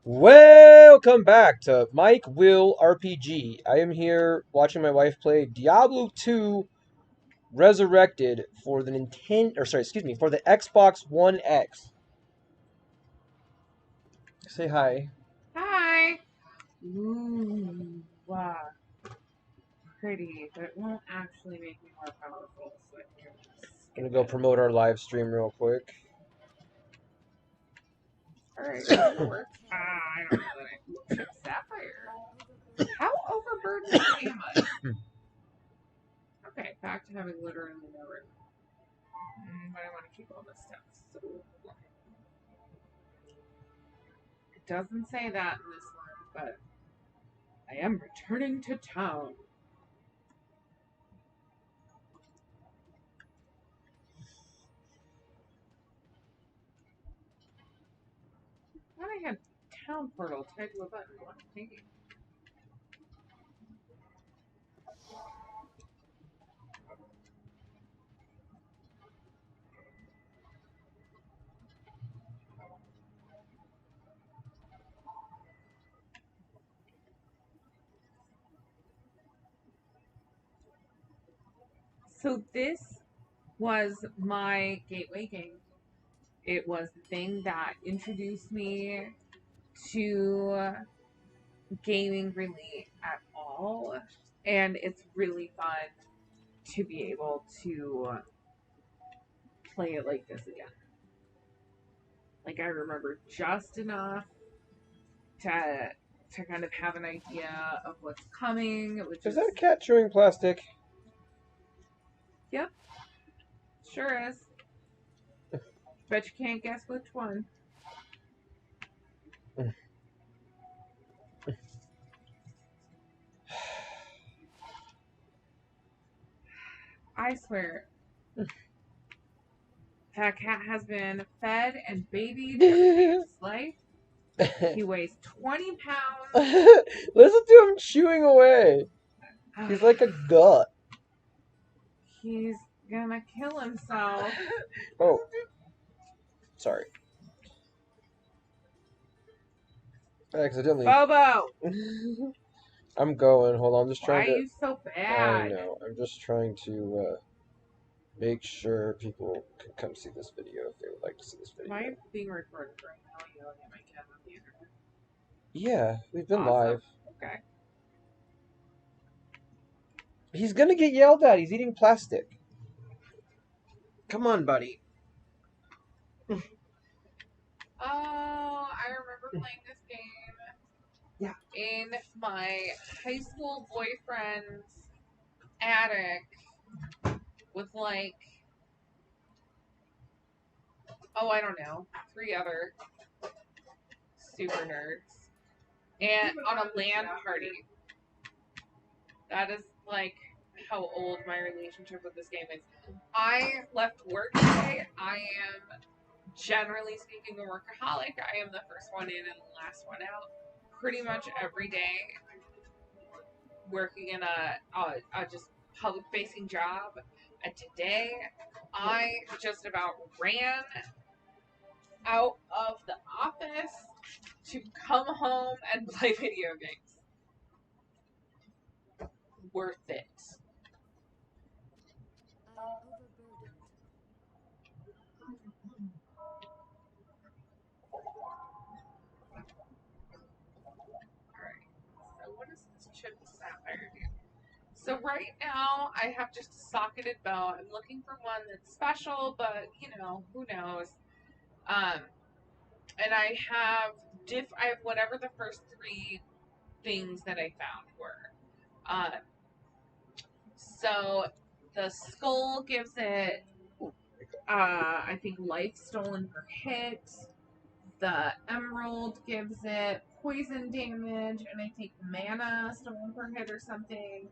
Welcome back to Mike Will RPG. I am here watching my wife play Diablo 2 Resurrected for the for the Xbox One X. Say hi. Hi. Ooh, wow. Pretty, but it won't actually make me more powerful, so I think I'm I'm gonna skip go it. promote our live stream real quick. Alright, that'll work. I don't know that I... Chip Sapphire. How overburdened am I? Okay, back to having literally no room. But I want to keep all this stuff, so... It doesn't say that in this one, but... I am returning to town. I thought I had town portal tied to a button. What am I thinking? So this was my gateway game. It was the thing that introduced me to gaming really at all. And it's really fun to be able to play it like this again. Like I remember just enough to kind of have an idea of what's coming, which Is is that a cat chewing plastic? yep, sure is. Bet you can't guess which one. I swear, that cat has been fed and babied every day of his life. He weighs 20 pounds. Listen to him chewing away. He's like a gut. He's gonna kill himself. Oh, sorry. I accidentally. Bobo! I'm going. Hold on. I'm just Why trying are to. you so I bad? know. I'm just trying to make sure people can come see this video if they would like to see this video. Am I being recorded right now? Yelling at my cat on the internet. Yeah, we've been Awesome. live. Okay. He's gonna get yelled at. He's eating plastic. Come on, buddy. Oh, I remember playing this game. Yeah. In my high school boyfriend's attic with like, oh, I don't know, 3 other super nerds. And on a LAN party. That is like how old my relationship with this game is. I left work today. I am, generally speaking, a workaholic. I am the first one in and the last one out. Pretty much every day, working in a just public facing job. And today, I just about ran out of the office to come home and play video games. Worth it. Alright, so what does this chip sapphire do? So right now I have just a socketed bow. I'm looking for one that's special, but you know, who knows. Um, and I have whatever the first 3 things that I found were. So the skull gives it I think life stolen per hit. The emerald gives it poison damage, and I think mana stolen per hit or something.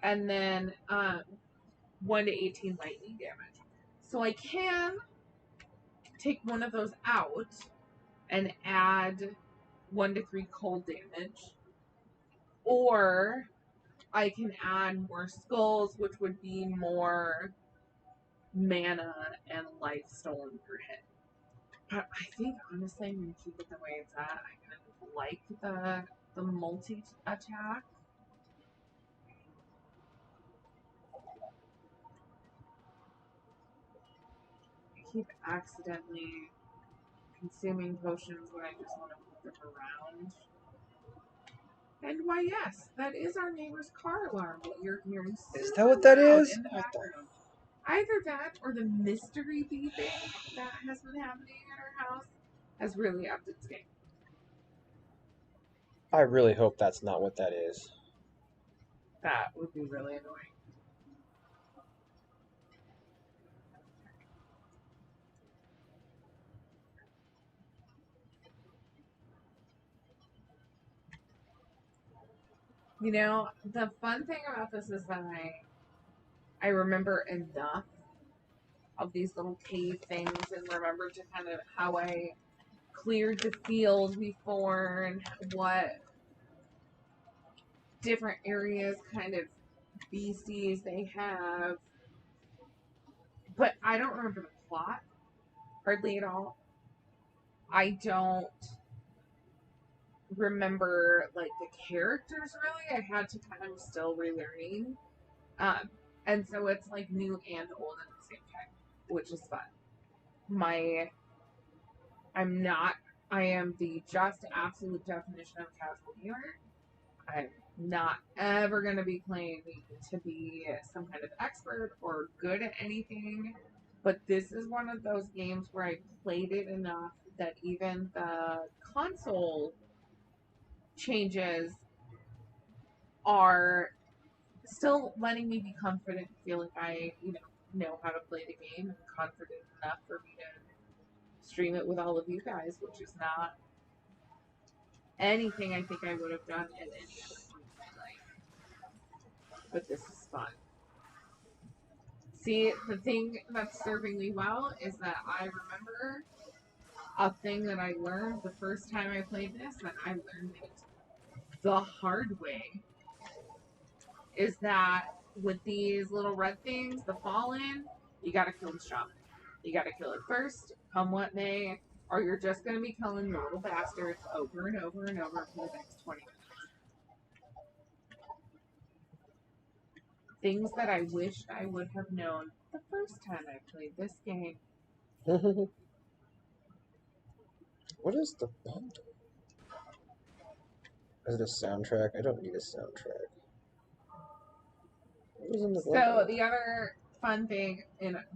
And then 1 to 18 lightning damage. So I can take one of those out and add 1 to 3 cold damage. Or I can add more skulls, which would be more mana and life stolen per hit. But I think honestly I'm gonna keep it the way it's at. I kind of like the multi attack. I keep accidentally consuming potions when I just want to put them around. And why, yes, that is our neighbor's car alarm that you're hearing Is super that what that loud is? in the background. Either that or the mystery beeping that has been happening at our house has really upped its game. I really hope that's not what that is. That would be really annoying. You know, the fun thing about this is that I remember enough of these little cave things and remember to kind of how I cleared the field before and what different areas kind of beasties they have. But I don't remember the plot hardly at all. I don't remember like the characters really. I had to kind of still relearning. And so it's like new and old at the same time, which is fun. I am the just absolute definition of casual gamer. I'm not ever going to be playing to be some kind of expert or good at anything. But this is one of those games where I played it enough that even the console changes are still letting me be confident and feel like I, know how to play the game and confident enough for me to stream it with all of you guys, which is not anything I think I would have done at any other point in my life. But this is fun. See, the thing that's serving me well is that I remember a thing that I learned the first time I played this, and I learned it the hard way, is that with these little red things, the fallen, you gotta kill the shaman. You gotta kill it first, come what may, or you're just gonna be killing the little bastards over and over and over for the next 20 minutes. Things that I wished I would have known the first time I played this game. What is the bundle? Is it a soundtrack? I don't need a soundtrack. What is in the bundle? So the other fun thing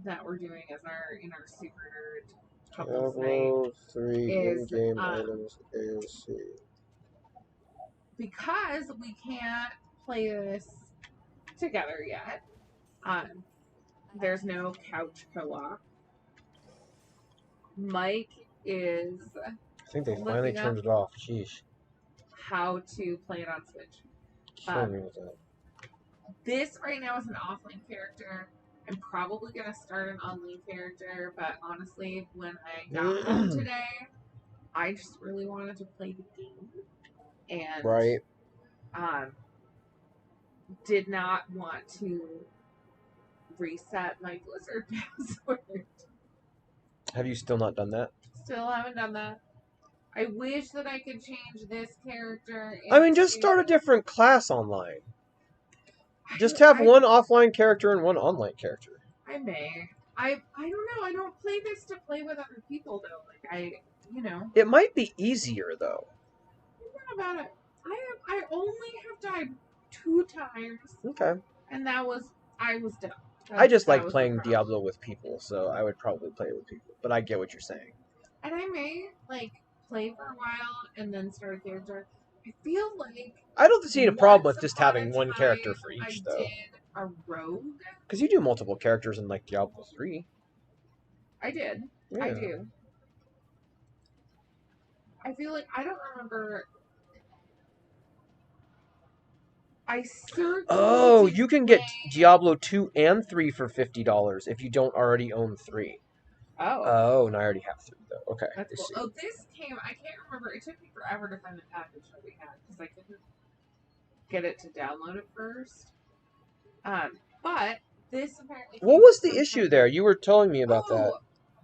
that we're doing as in our super nerd couples Diablo 3 is in-game items AOC. because we can't play this together yet. There's no couch co-op. Mike is I think they finally turned it off. Sheesh. how to play it on Switch. Kill me with that. This right now is an offline character. I'm probably gonna start an online character, but honestly, when I got home today, I just really wanted to play the game, and right. Did not want to reset my Blizzard password. Have you still not done that? Still haven't done that. I wish that I could change this character. I mean, just start a different class online. Just have one offline character and one online character. I may. I don't know. I don't play this to play with other people though. Like It might be easier though. What about it? I only have died 2 times. Okay. And I was done. I just like playing Diablo with people, so I would probably play it with people. But I get what you're saying. And I may play for a while and then start a character. I feel like I don't see a problem with just having one character for each, though. I did a rogue. Because you do multiple characters in Diablo 3. I did. Yeah. I do. I feel like I don't remember. I certainly. Oh, you can get Diablo 2 and 3 for $50 if you don't already own 3. Oh, and I already have 3 though. Okay. That's cool. Oh, this came. I can't remember. It took me forever to find the package that we had because I couldn't get it to download it first. But this apparently. What was the issue there? You were telling me about that.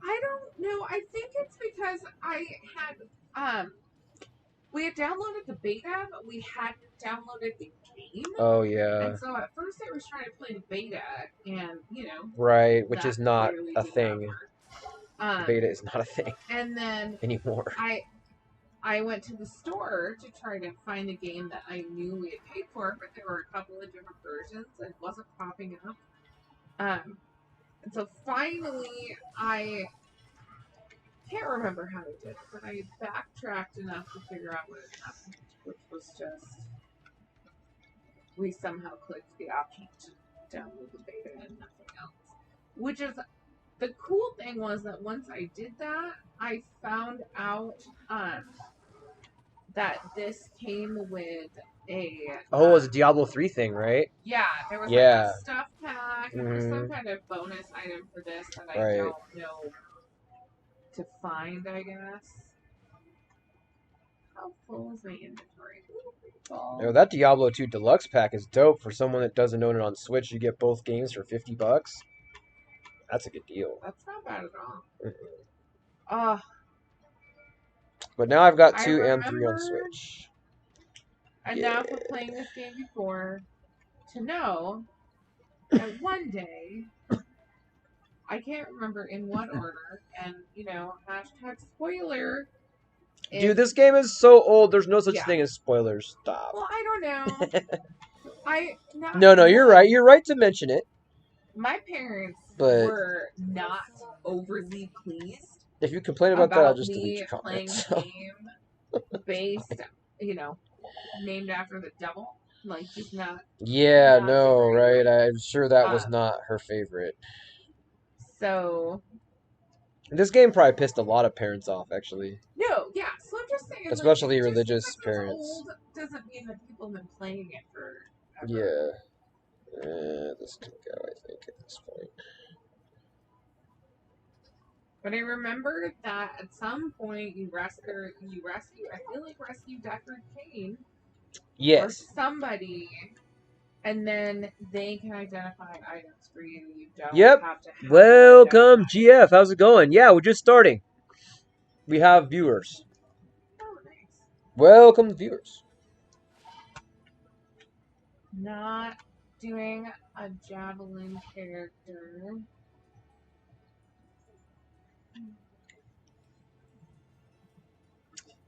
I don't know. I think it's because I had We had downloaded the beta, but we hadn't downloaded the game. Oh yeah. And so at first I was trying to play the beta, and Right, which that is not clearly a did thing. not work. Beta is not a thing And then anymore. I went to the store to try to find a game that I knew we had paid for, but there were a couple of different versions and it wasn't popping up. And so finally, I can't remember how I did it, but I backtracked enough to figure out what had happened, which was just we somehow clicked the option to download the beta and nothing else. Which is the cool thing was that once I did that, I found out that this came with a Oh, it was a Diablo 3 thing, right? yeah, there was like Yeah. a stuff pack and there's some kind of bonus item for this that I Right. don't know to find, I guess. How full is my inventory? You know, that Diablo 2 Deluxe pack is dope for someone that doesn't own it on Switch. You get both games for $50. That's a good deal. That's not bad at all. Mm-hmm. But now I've got I 2 and 3 on remember Switch. enough of playing this game before to know that one day, I can't remember in what order, and hashtag spoiler. Dude, this game is so old. There's no such thing as spoilers. Stop. Well, I don't know. No, you're right. You're right to mention it. My parents were not overly pleased. If you complain about that, I'll just delete your comments. Playing a game based, named after the devil. Like, just not. Yeah, no, right? I'm sure that was not her favorite. So. This game probably pissed a lot of parents off, actually. No, yeah. So I'm just saying. Especially like, religious parents. Old doesn't mean that people have been playing it for. Yeah. This can go, I think, at this point. But I remember that at some point you rescue. I feel like rescue Deckard Cain. Yes. Or somebody, and then they can identify items for you. You don't have to. Welcome, GF. How's it going? Yeah, we're just starting. We have viewers. Oh, nice. Welcome, viewers. Not doing a javelin character.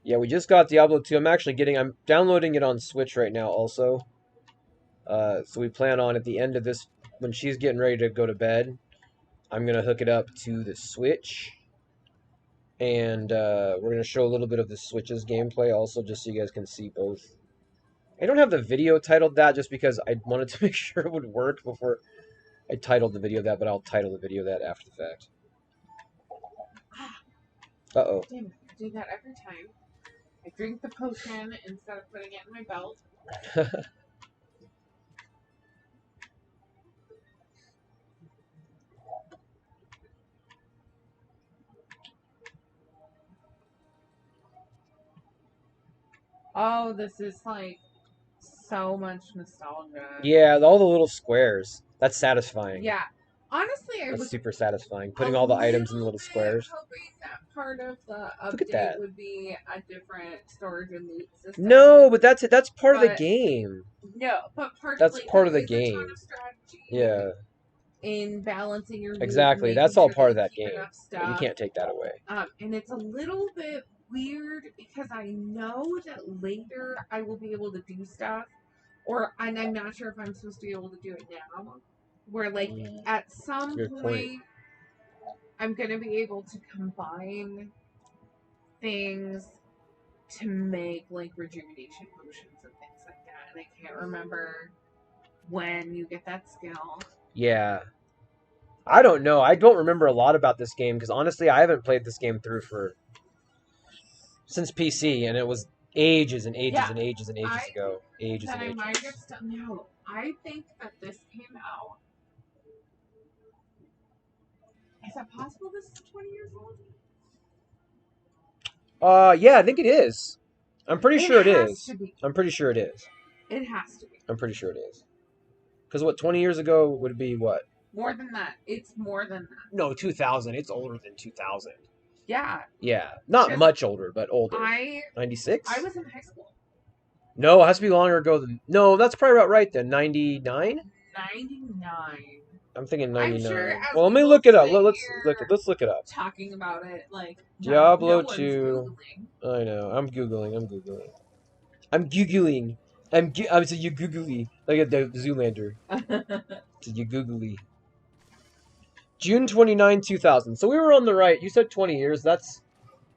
Yeah, we just got Diablo 2. I'm downloading it on Switch right now also. So we plan on at the end of this, when she's getting ready to go to bed, I'm going to hook it up to the Switch. And we're going to show a little bit of the Switch's gameplay also, just so you guys can see both. I don't have the video titled that just because I wanted to make sure it would work before I titled the video that, but I'll title the video that after the fact. Uh-oh. Damn it, I do that every time. I drink the potion instead of putting it in my belt. Oh, this is like so much nostalgia. Yeah, all the little squares. That's satisfying. Yeah. Honestly, That's super satisfying. Putting all the items in the little squares. Hoping that part of the update would be a different storage and loot system. No, but that's part of the game. No, but that's part of the game. Yeah. In balancing your loot, exactly, that's all part of that game. You can't take that away. And it's a little bit weird because I know that later I will be able to do stuff, and I'm not sure if I'm supposed to be able to do it now. Where like at some point I'm gonna be able to combine things to make like rejuvenation potions and things like that, and I can't remember when you get that skill. Yeah. I don't know. I don't remember a lot about this game because honestly I haven't played this game through since PC, and it was ages and ages and ages and ages ago. Ages and ages. I might get stuff. No, I think that this came out. Is it possible this is 20 years old? Yeah, I think it is. I'm pretty sure it is. I'm pretty sure it is. It has to be. I'm pretty sure it is. Because what, 20 years ago would be what? More than that. It's more than that. No, 2000. It's older than 2000. Yeah. Yeah, not 'Cause much older, but older. I 96? was in high school. No, it has to be longer ago than. No, that's probably about right then. 99? 99. I'm thinking I'm sure 99. as Well, let we me both look it up. sit Let's look it up. talking about it, like Diablo no one's 2. Googling. I know. I'm googling. I'm googling. I'm so you googly like at the Zoolander. So you googly. June 29, 2000. So we were on the right. You said 20 years. That's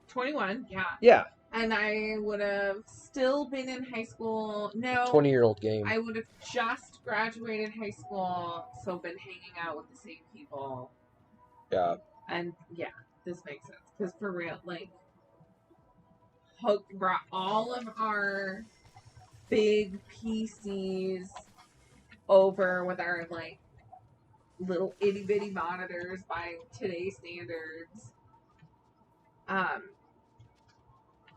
21, yeah. yeah. And I would have still been in high school. No, 20-year-old game. I would have just graduated high school, so been hanging out with the same people. Yeah. And yeah, this makes sense. Because for real, like, Hook brought all of our big PCs over with our, like, little itty bitty monitors by today's standards.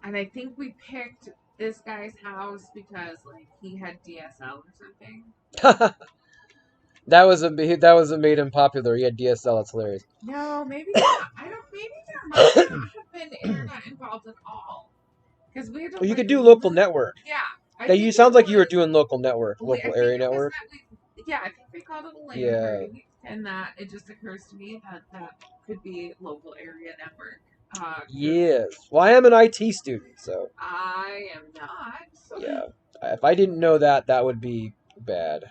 And I think we picked this guy's house because, like, he had DSL or something. that was a made him popular. He had DSL. That's hilarious. No, maybe not. I don't. Maybe there might not have been internet involved at all. Because we had to. Well, you like, could do local network. Yeah. You sounds like you were doing local network, local area network. Yeah, I think we called it a LAN party, and that it just occurs to me that that could be local area network. Yes. Well, I am an IT student, so. I am not. So. Yeah. If I didn't know that, that would be bad.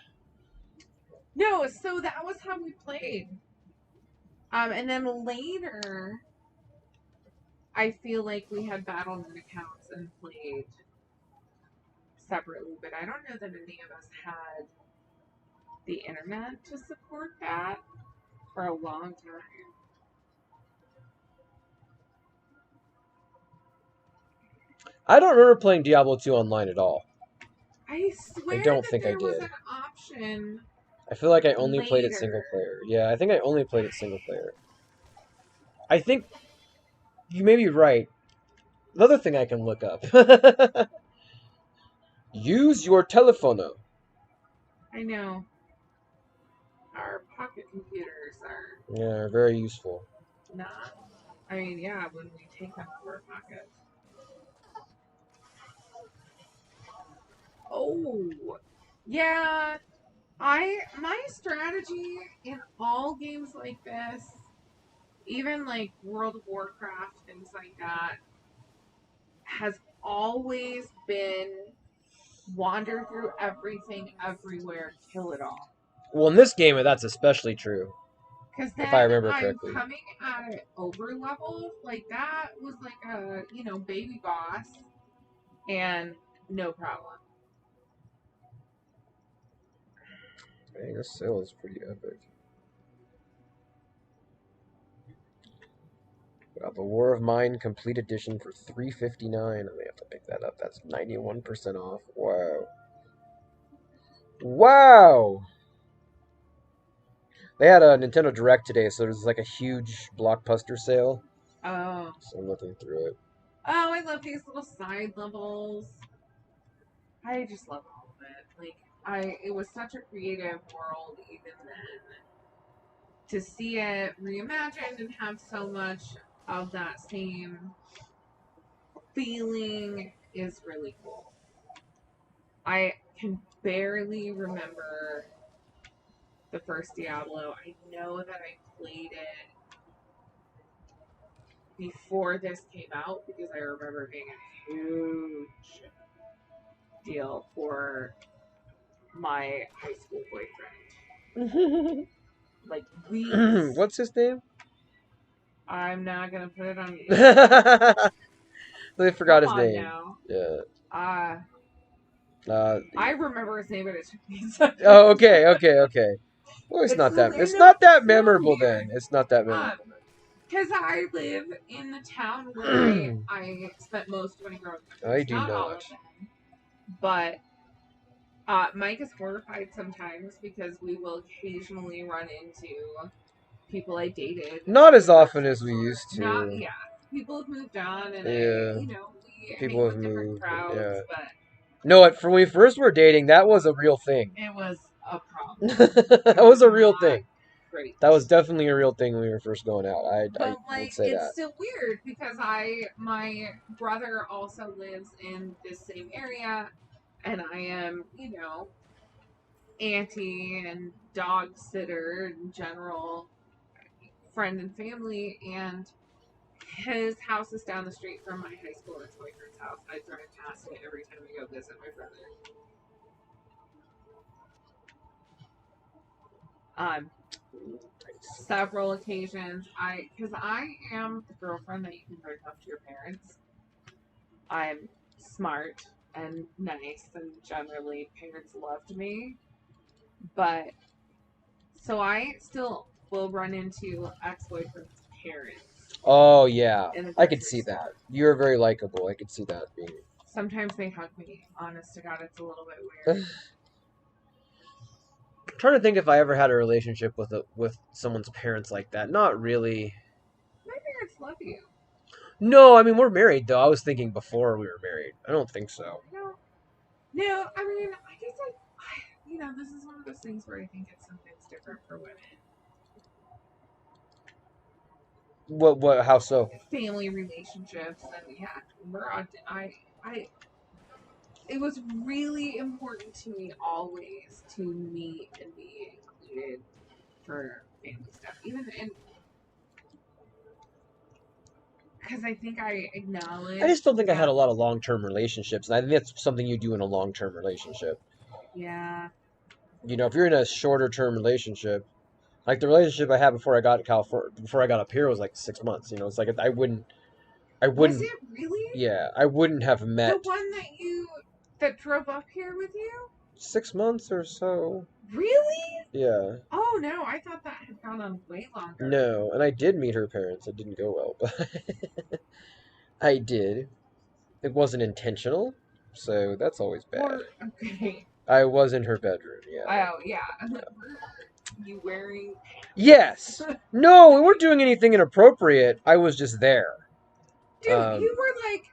No, so that was how we played. And then later, I feel like we had Battle.net accounts and played separately, but I don't know that any of us had the internet to support that for a long time. I don't remember playing Diablo 2 online at all. I swear I don't that think I there was did. an option. I feel like I only played it Later. single player. Yeah, I think I only played it single player. I think you may be right. Another thing I can look up. Use your telephono. I know. Our pocket computers are Yeah, very useful. not. I mean, yeah, when we take them out of our pockets. Oh, yeah. My strategy in all games like this, even like World of Warcraft, things like that, has always been wander through everything, everywhere, kill it all. Well, in this game, that's especially true. Because If I then remember I'm correctly. coming at it over leveled. Like that was like a baby boss, and no problem. Dang, this sale is pretty epic. Got the War of Mine Complete Edition for $3.59. I may have to pick that up. That's 91% off. Wow. Wow! They had a Nintendo Direct today, so there's like a huge blockbuster sale. Oh. So I'm looking through it. Oh, I love these little side levels. I just love all of it. Like it was such a creative world even then. To see it reimagined and have so much of that same feeling is really cool. I can barely remember the first Diablo. I know that I played it before this came out because I remember being a huge deal for my high school boyfriend. Like weeks. What's his name? I'm not gonna put it on you. They forgot Come his on name. now. Yeah. I remember his name, but it took me a second. Oh, okay. Well, it's not that memorable then. It's not that memorable. Because I live in the town where I spent most of my growing up. I do Not all not. of them, but Mike is horrified sometimes because we will occasionally run into people I dated. Not as often as we used to. Not, yeah. People have moved on, and Yeah. we People hang have with different moved. crowds, Yeah. but No, when we first were dating, that was a real thing. it was a problem. That was a real thing. great. That was definitely a real thing when we were first going out. I But would like, say it's that. still weird because my brother also lives in this same area, and I am, auntie and dog sitter and general friend and family, and his house is down the street from my high school ex-boyfriend's house. I drive past it every time I go visit my brother. Several occasions, because I am the girlfriend that you can break up to your parents. I'm smart and nice, and generally parents loved me. But so I still will run into ex-boyfriend's parents Oh yeah, in the I could grocery see that. store. You're very likable. I could see that being. Sometimes they hug me. Honest to God, it's a little bit I'm weird. trying to think if I ever had a relationship with someone's parents like that. Not really. My parents love you. No, I mean we're married though. I was thinking before we were married. I don't think so. No, no. I mean, I guess this is one of those things where I think it's sometimes different for women. What? How so? Family relationships, and yeah, I it was really important to me always to meet and be included for family stuff, even and because I think I I just acknowledged don't think I had that. a lot of long-term relationships, and I think that's something you do in a long-term relationship. Yeah. You know, if you're in a shorter-term relationship, like the relationship I had before I got to California, before I got up here was like 6 months. You know, it's like I Was wouldn't, it really yeah, I wouldn't have the met one that drove up here with you? 6 months or so. Really? Yeah, Oh no, I thought that had gone on way longer. no, and I did meet her parents. It didn't go well, but I did. It wasn't intentional, so that's always bad. Okay. I was in her bedroom. Yeah. Oh yeah. You wearing Yes. pants? No, we weren't doing anything inappropriate. I was just there. Dude, you were like,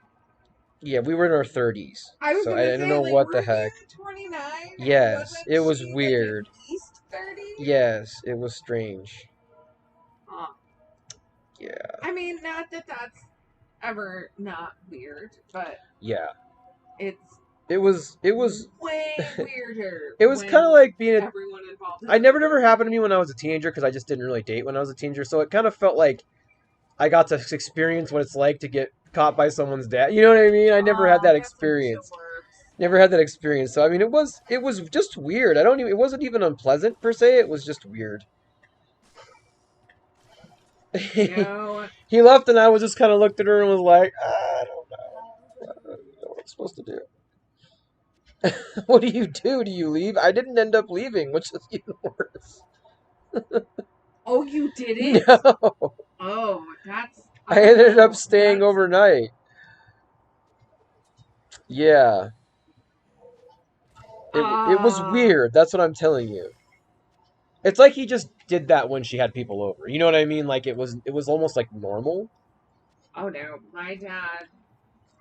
Yeah, we were in our 30s, I was so I gonna don't say, know like, what the weren't heck. you 29 and Yes, wasn't it was she like at weird. least 30? Yes, it was strange. Huh. Yeah, I mean, not that that's ever not weird, but yeah. it's It was way weirder it was kind of when like being a. everyone involved is I under never 30. happened to me when I was a teenager because I just didn't really date when I was a teenager. So it kind of felt like I got to experience what it's like to get caught by someone's dad. You know what I mean? I never had Oh, that that's some experience. jokes. Never had that experience. So I mean, it was just weird. I don't even. It wasn't even unpleasant per se. It was just weird. No. He left, and I was just kind of looked at her and was like, I don't know. I don't know what I'm supposed to do. What do you do? Do you leave? I didn't end up leaving, which is even worse. Oh, you didn't? No, Oh, I I don't ended up know. staying overnight. Yeah, it was Ah. weird. That's what I'm telling you. It's like he just did that when she had people over. You know what I mean? Like it was almost like normal. Oh no, my dad.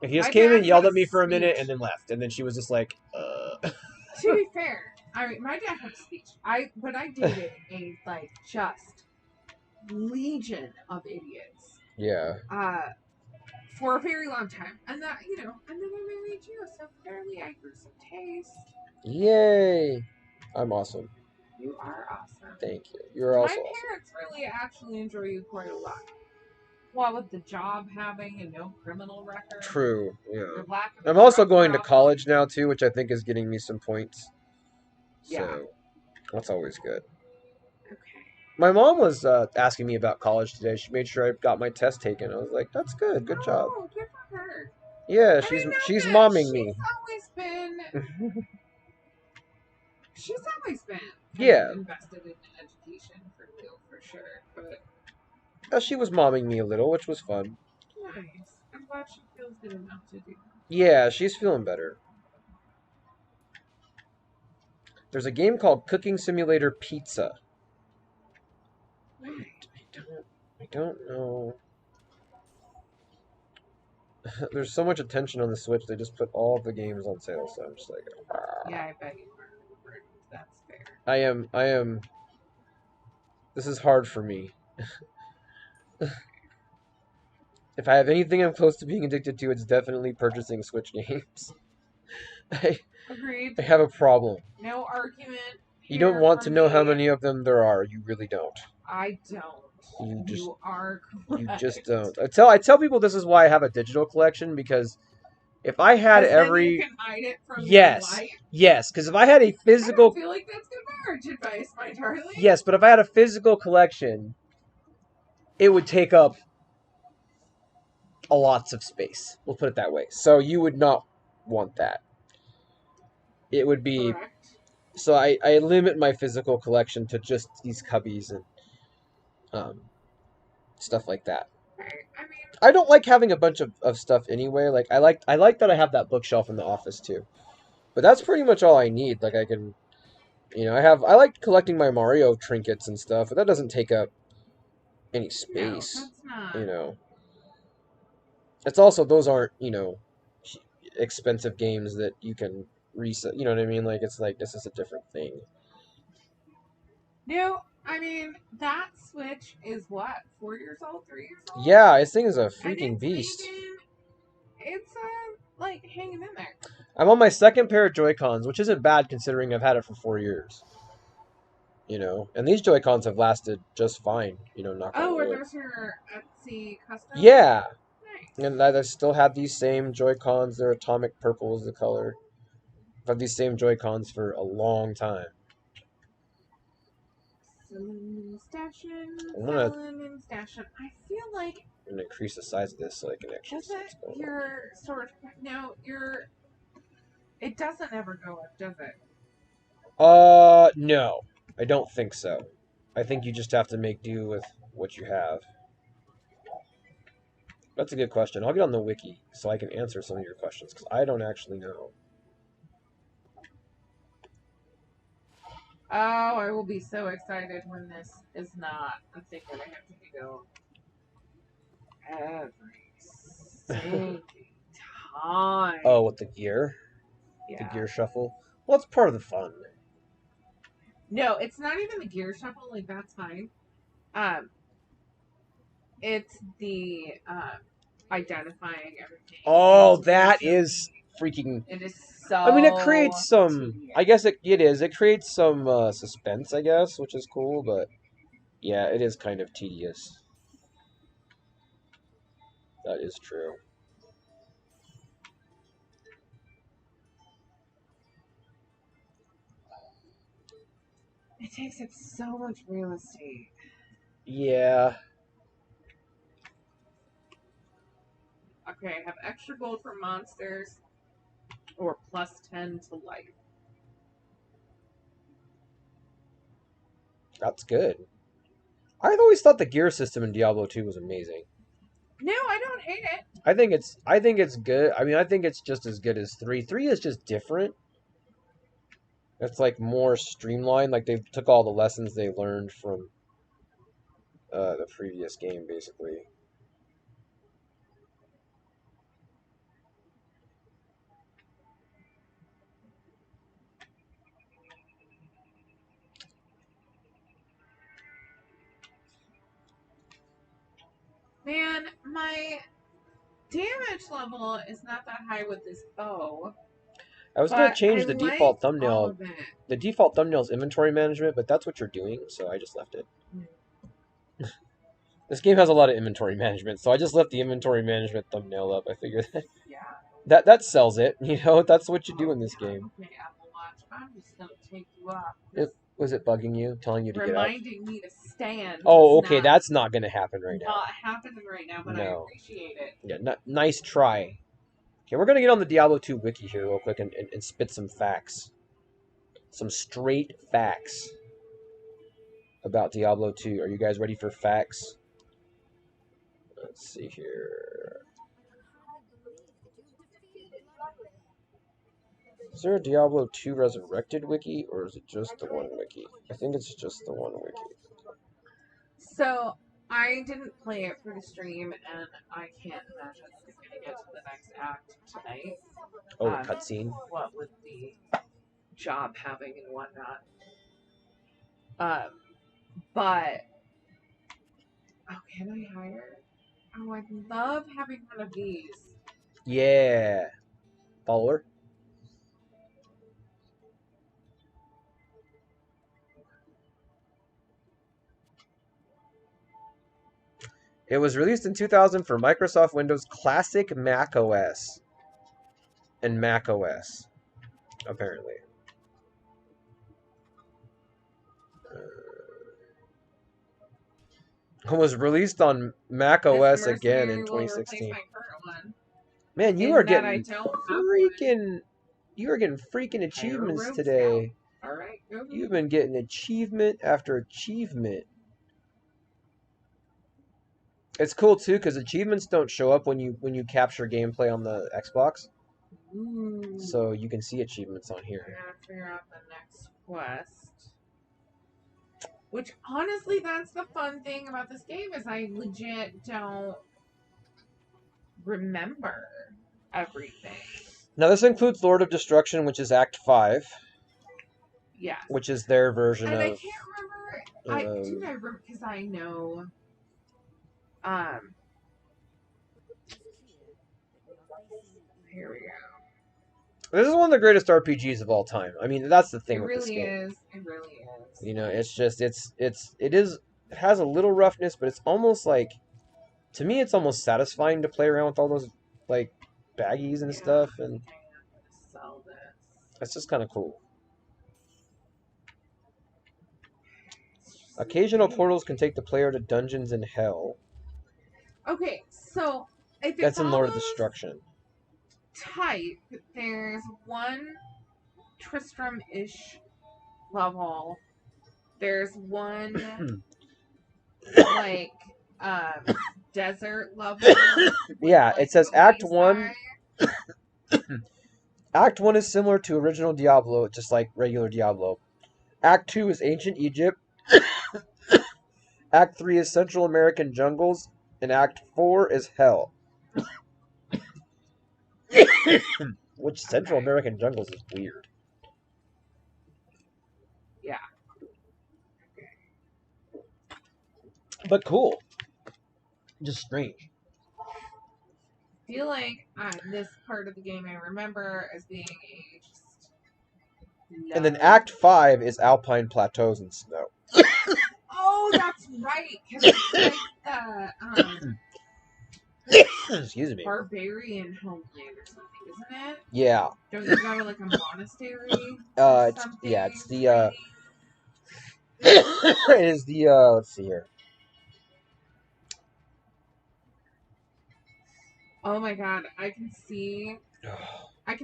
Like he just My came dad and had yelled a at me for a minute and speech. then left, and then she was just like, To be fair, I mean, my dad had a speech. But I dated a like just legion of idiots. Yeah. For a very long time, and and then I married you, so clearly I grew some taste. Yay! I'm awesome. You are awesome. Thank you. You're My also awesome. parents really actually enjoy you quite a lot. Well, with the job having and no criminal record, True. Yeah. your lack of a I'm also drug going to problem. college now too, which I think is getting me some points. Yeah. So that's always good. Okay. My mom was asking me about college today. She made sure I got my test taken. I was like, "That's good. Good job." Oh, good for her. Yeah, I she's mean, not she's that momming me. she's always been kind of Yeah, invested in education for you, for sure. But she was momming me a little, which was fun. nice. I'm glad she feels good enough to do that. Yeah, she's feeling better. There's a game called Cooking Simulator Pizza. Why? I don't know. There's so much attention on the Switch. They just put all of the games on sale, so I'm just like, Yeah, I bet you are. That's fair. I am. This is hard for me. If I have anything I'm close to being addicted to, it's definitely purchasing Switch games. I Agreed. have a problem. No argument. You don't Here want to from know how me. many of them there are. You really don't. I don't. You are just correct. don't. I tell people this is why I have a digital collection, because if I had Because then you every can hide it from your yes, wife. yes, because if I had a I don't physical feel like that's good marriage advice, my darling. yes, but if I had a physical collection, it would take up a lots of space. We'll put it that way. So you would not want that. It would be Correct. so I limit my physical collection to just these cubbies and um, stuff like that. Okay. I mean, I don't like having a bunch of stuff anyway. Like I like that I have that bookshelf in the office too. But that's pretty much all I need. Like I can I like collecting my Mario trinkets and stuff, but that doesn't take up any no, space. that's not. You know. It's also those aren't, expensive games that you can reset, you know what I mean? Like it's like this is a different thing. No, I mean, that Switch is what? 4 years old? 3 years old? Yeah, this thing is a And freaking beast. It's like hanging in there. I'm on my second pair of Joy-Cons, which isn't bad considering I've had it for 4 years. And these Joy-Cons have lasted just fine, knock on Oh, are wood. those your Etsy custom? Yeah, Nice. and I still have these same Joy-Cons. They're atomic purple is the color. I've had these same Joy-Cons for a long time. Selling and stashing, I'm gonna, selling and stashing. I feel like I'm gonna increase the size of this so I can actually see doesn't what's going on. your storage no your it doesn't ever go up, does it? No, I don't think so. I think you just have to make do with what you have. That's a good question. I'll get on the wiki so I can answer some of your questions because I don't actually know. Oh, I will be so excited when this is not a thing that I have to go every single time. Oh, with the gear? The Yeah. gear shuffle? Well, it's part of the fun. No, it's not even the gear shuffle. Like that's fine. Um, it's the identifying everything. Oh, that is freaking. It is so. I mean, it creates some. tedious. I guess it is. It creates some suspense, I guess, which is cool, but yeah, it is kind of tedious. That is true. It takes up so much real estate. Yeah. Okay, I have extra gold for monsters or plus 10 to life. That's good. I've always thought the gear system in Diablo 2 was amazing. No, I don't hate it. I think it's good. I mean, I think it's just as good as 3. 3 is just different. It's like more streamlined. Like they took all the lessons they learned from the previous game, basically. Man, my damage level is not that high with this bow. I was gonna change the like default all thumbnail. of it. The default thumbnail is inventory management, but that's what you're doing, so I just left it. This game has a lot of inventory management, so I just left the inventory management thumbnail up. I figured that sells it. That's what you do in this game. Okay, Apple Watch, I'm just gonna take you up. Was it bugging you, telling you to get up? Reminding me to stand. Oh, okay, that's not gonna happen right now. Not happening right now, but I appreciate it. Yeah, nice try. Okay, we're gonna get on the Diablo 2 wiki here real quick and spit some facts. Some straight facts about Diablo 2. Are you guys ready for facts? Let's see here. Is there a Diablo 2 Resurrected wiki, or is it just the one wiki? I think it's just the one wiki. So, I didn't play it for the stream, and I can't imagine it's going to get to the next act tonight. Oh, the cutscene? What with the job having and whatnot. But oh, can I hire? Oh, I'd love having one of these. Yeah. Follower. It was released in 2000 for Microsoft Windows Classic Mac OS and Mac OS, apparently. It was released on Mac OS again in 2016. My current one. Man, you are getting freaking achievements today. All right, go. You've been getting achievement after achievement. It's cool too because achievements don't show up when you capture gameplay on the Xbox. Ooh. So you can see achievements on here. I gotta figure out the next quest. Which honestly, that's the fun thing about this game is I legit don't remember everything. Now this includes Lord of Destruction, which is Act 5. Yeah. Which is their version and of. I can't remember. I remember because I know. Here we go. This is one of the greatest RPGs of all time. I mean, that's the thing with this game. It really is. You know, it's just it has a little roughness, but it's almost like, to me, it's almost satisfying to play around with all those like baggies and stuff, and sell this. That's just kind of cool. Occasional portals can take the player to dungeons in hell. Okay, so if that's in Lord of Destruction. Type, there's one Tristram-ish level. There's one like desert level. Yeah, it says Act 1. Act 1 is similar to original Diablo, just like regular Diablo. Act 2 is ancient Egypt. Act 3 is Central American jungles. And Act 4 is hell. Which Central American jungles is weird. Yeah. But cool. Just strange. I feel like this part of the game I remember as being aged. And then Act 5 is Alpine Plateaus and snow. Oh, that's right. Because it's like the excuse me, barbarian homeland or something, isn't it? Yeah. Don't you go to like a monastery? It's the it is the let's see here. Oh my god, I can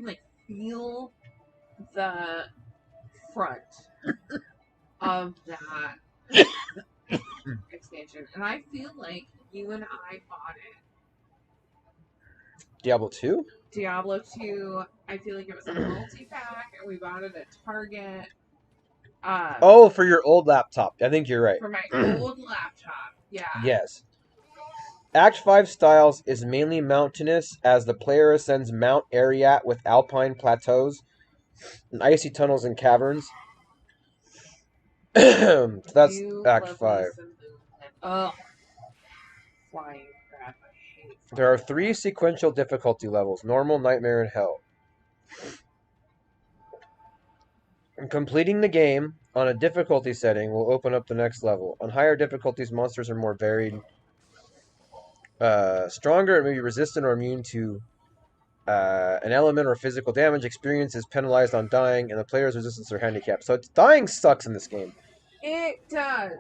like feel the front of that expansion, and I feel like you and I bought it. Diablo 2? Diablo 2, I feel like it was a multi-pack, and we bought it at Target. Oh, for your old laptop. I think you're right. For my old laptop, yeah. Yes. Act 5 styles is mainly mountainous, as the player ascends Mount Ararat with alpine plateaus and icy tunnels and caverns. So that's Act 5. Oh, flying crap. I hate There are 3 sequential difficulty levels: normal, nightmare, and hell. And completing the game on a difficulty setting will open up the next level. On higher difficulties, monsters are more varied, stronger, and may be resistant or immune to an element or physical damage. Experience is penalized on dying, and the player's resistance are handicapped. So dying sucks in this game. It does.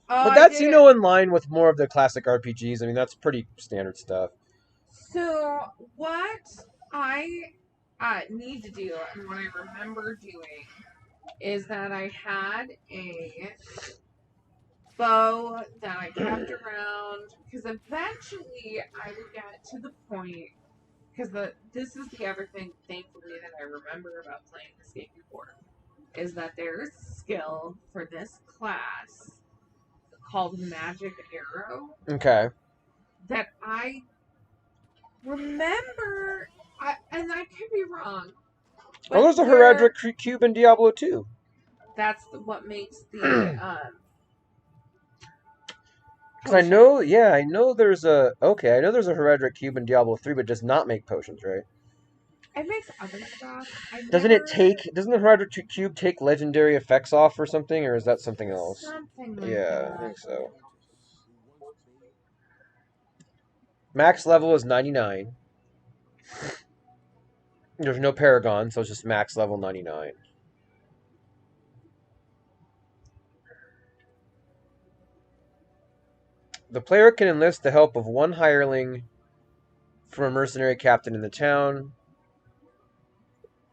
But that's, in line with more of the classic RPGs. I mean, that's pretty standard stuff. So, what I need to do, and what I remember doing, is that I had a bow that I kept around, because eventually I would get to the point, because this is the other thing, thankfully, that I remember about playing this game before, is that there's a skill for this class called Magic Arrow. Okay. That I remember, and I could be wrong. Oh, there's a Heraldric Cube in Diablo 2. That's what makes the Because I know, yeah, I know there's a Hereditary Cube in Diablo 3, but does not make potions, right? It makes other stuff. Doesn't the Hereditary Cube take legendary effects off or something, or is that something else? Something like Yeah, that. I think so. Max level is 99. There's no Paragon, so it's just max level 99. The player can enlist the help of one hireling from a mercenary captain in the town.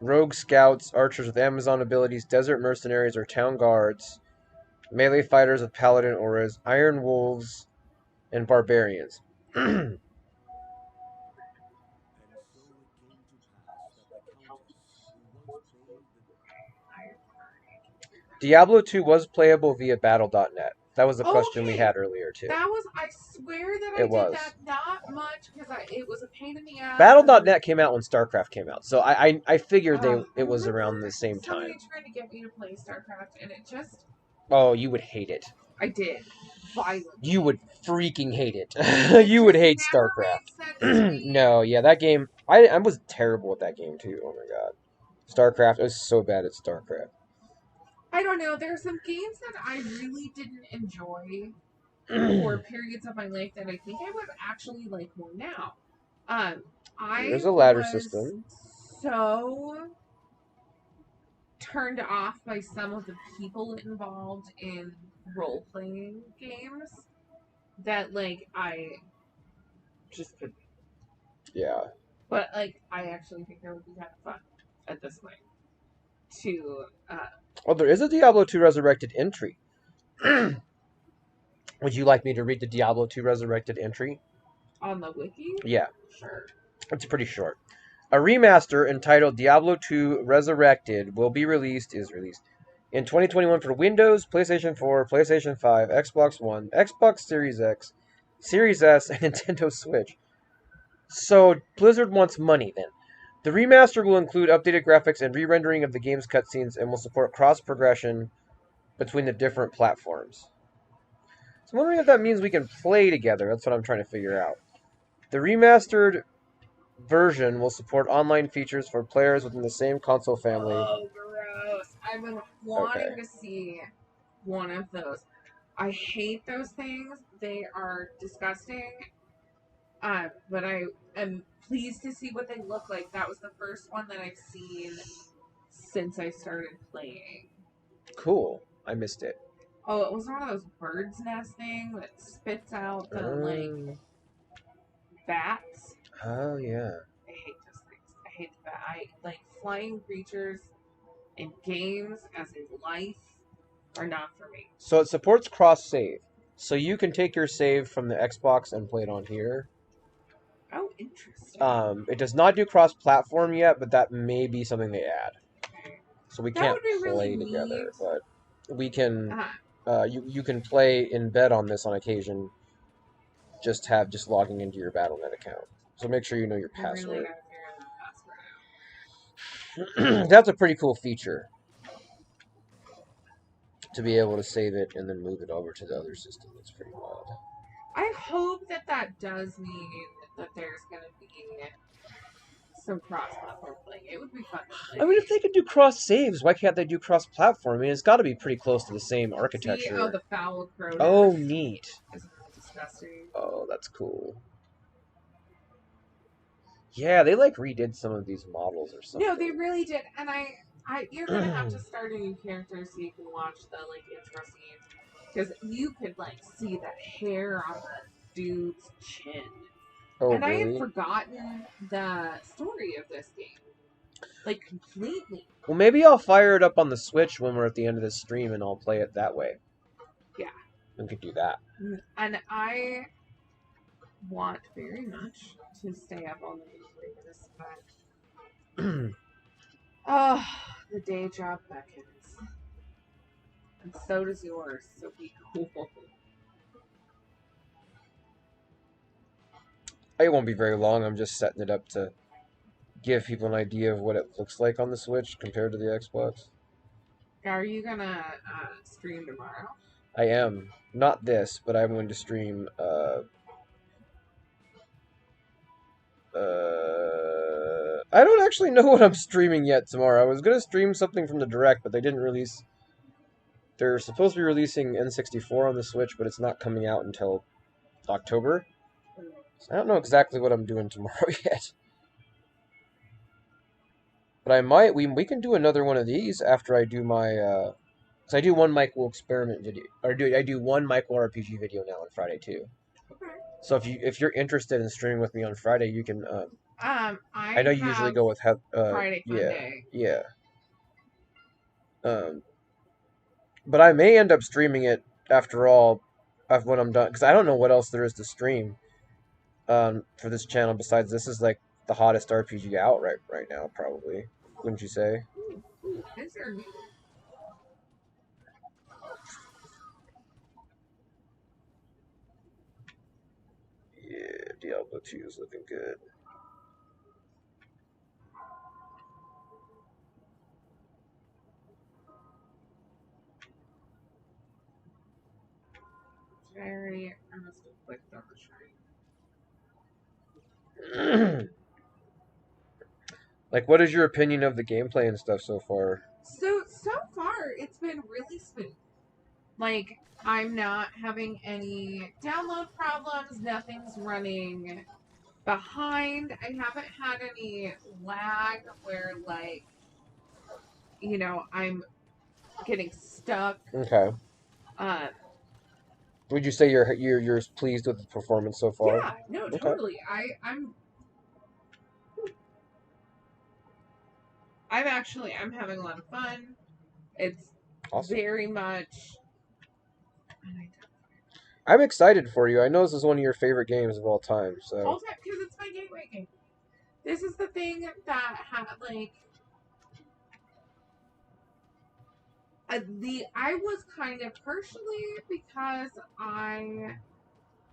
Rogue scouts, archers with Amazon abilities, desert mercenaries or town guards, melee fighters with paladin auras, iron wolves, and barbarians. Diablo 2 was playable via Battle.net. That was the question we had earlier, too. That was, I swear that I did that not much because it was a pain in the ass. Battle.net came out when StarCraft came out, so I figured it was around the same time. Somebody trying to get me to play StarCraft, and it just... Oh, you would hate it. I did. Violently. You would freaking hate it. You would hate StarCraft. No, yeah, that game... I was terrible at that game, too. Oh, my God. StarCraft, I was so bad at StarCraft. I don't know. There are some games that I really didn't enjoy for periods of my life that I think I would actually like more now. There's a ladder system. So turned off by some of the people involved in role-playing games that, like, I just couldn't. Yeah. But, like, I actually think that would be kind of fun at this point to... Oh, there is a Diablo 2 Resurrected entry. Would you like me to read the Diablo 2 Resurrected entry? On the wiki? Yeah. Sure. It's pretty short. A remaster entitled Diablo 2 Resurrected is released in 2021 for Windows, PlayStation 4, PlayStation 5, Xbox One, Xbox Series X, Series S, and Nintendo Switch. So Blizzard wants money then. The remaster will include updated graphics and re-rendering of the game's cutscenes and will support cross-progression between the different platforms. So I'm wondering if that means we can play together. That's what I'm trying to figure out. The remastered version will support online features for players within the same console family. Oh, gross. I've been wanting to see one of those. I hate those things. They are disgusting. But I am pleased to see what they look like. That was the first one that I've seen since I started playing. Cool. I missed it. Oh, it was one of those bird's nest things that spits out the, like, bats. Oh, yeah. I hate those things. I hate that. Like, flying creatures in games as in life are not for me. So it supports cross-save. So you can take your save from the Xbox and play it on here. Oh, interesting. It does not do cross-platform yet, but that may be something they add. Okay. So we can't play really together, but we can. You can play in bed on this on occasion. Just logging into your Battle.net account. So make sure you know your password. Really gotta figure that password out. That's a pretty cool feature. To be able to save it and then move it over to the other system. That's pretty wild. I hope that does mean that there's going to be some cross-platform playing. It would be fun to play. I mean, if they could do cross-saves, why can't they do cross-platform? I mean, it's got to be pretty close to the same architecture. See, the foul crow. Oh, neat. Isn't that disgusting? Oh, that's cool. Yeah, they, like, redid some of these models or something. No, they really did. And you're going to have to start a new character so you can watch the, like, intro scenes. Because you could, like, see the hair on the dude's chin. Oh, and really? I had forgotten the story of this game. Like, completely. Well, maybe I'll fire it up on the Switch when we're at the end of the stream and I'll play it that way. Yeah. We could do that. And I want very much to stay up all night and play this, but... oh, the day job beckons. And so does yours, so be cool. It won't be very long. I'm just setting it up to give people an idea of what it looks like on the Switch compared to the Xbox. Are you gonna stream tomorrow? I am. Not this, but I'm going to stream, I don't actually know what I'm streaming yet tomorrow. I was going to stream something from the Direct, but they didn't release... They're supposed to be releasing N64 on the Switch, but it's not coming out until October. So I don't know exactly what I'm doing tomorrow yet. But I might... We can do another one of these after I do my... Because I do one Michael experiment video... I do one Michael RPG video now on Friday, too. Okay. So if you're interested in streaming with me on Friday, you can... I know you usually go with... Friday Fun yeah, Day. Yeah. But I may end up streaming it after all when I'm done, because I don't know what else there is to stream for this channel besides this is like the hottest RPG out right now, probably. Wouldn't you say? Ooh, is there? Yeah, Diablo 2 is looking good. I must have clicked on the screen. Like, what is your opinion of the gameplay and stuff so far? So far, it's been really smooth. Like, I'm not having any download problems. Nothing's running behind. I haven't had any lag where, like, you know, I'm getting stuck. Okay. Would you say you're pleased with the performance so far? Yeah, no, totally. Okay. I'm having a lot of fun. It's awesome. Very much. I'm excited for you. I know this is one of your favorite games of all time. So all time, because it's my gateway game. This is the thing that had like I was kind of partially because I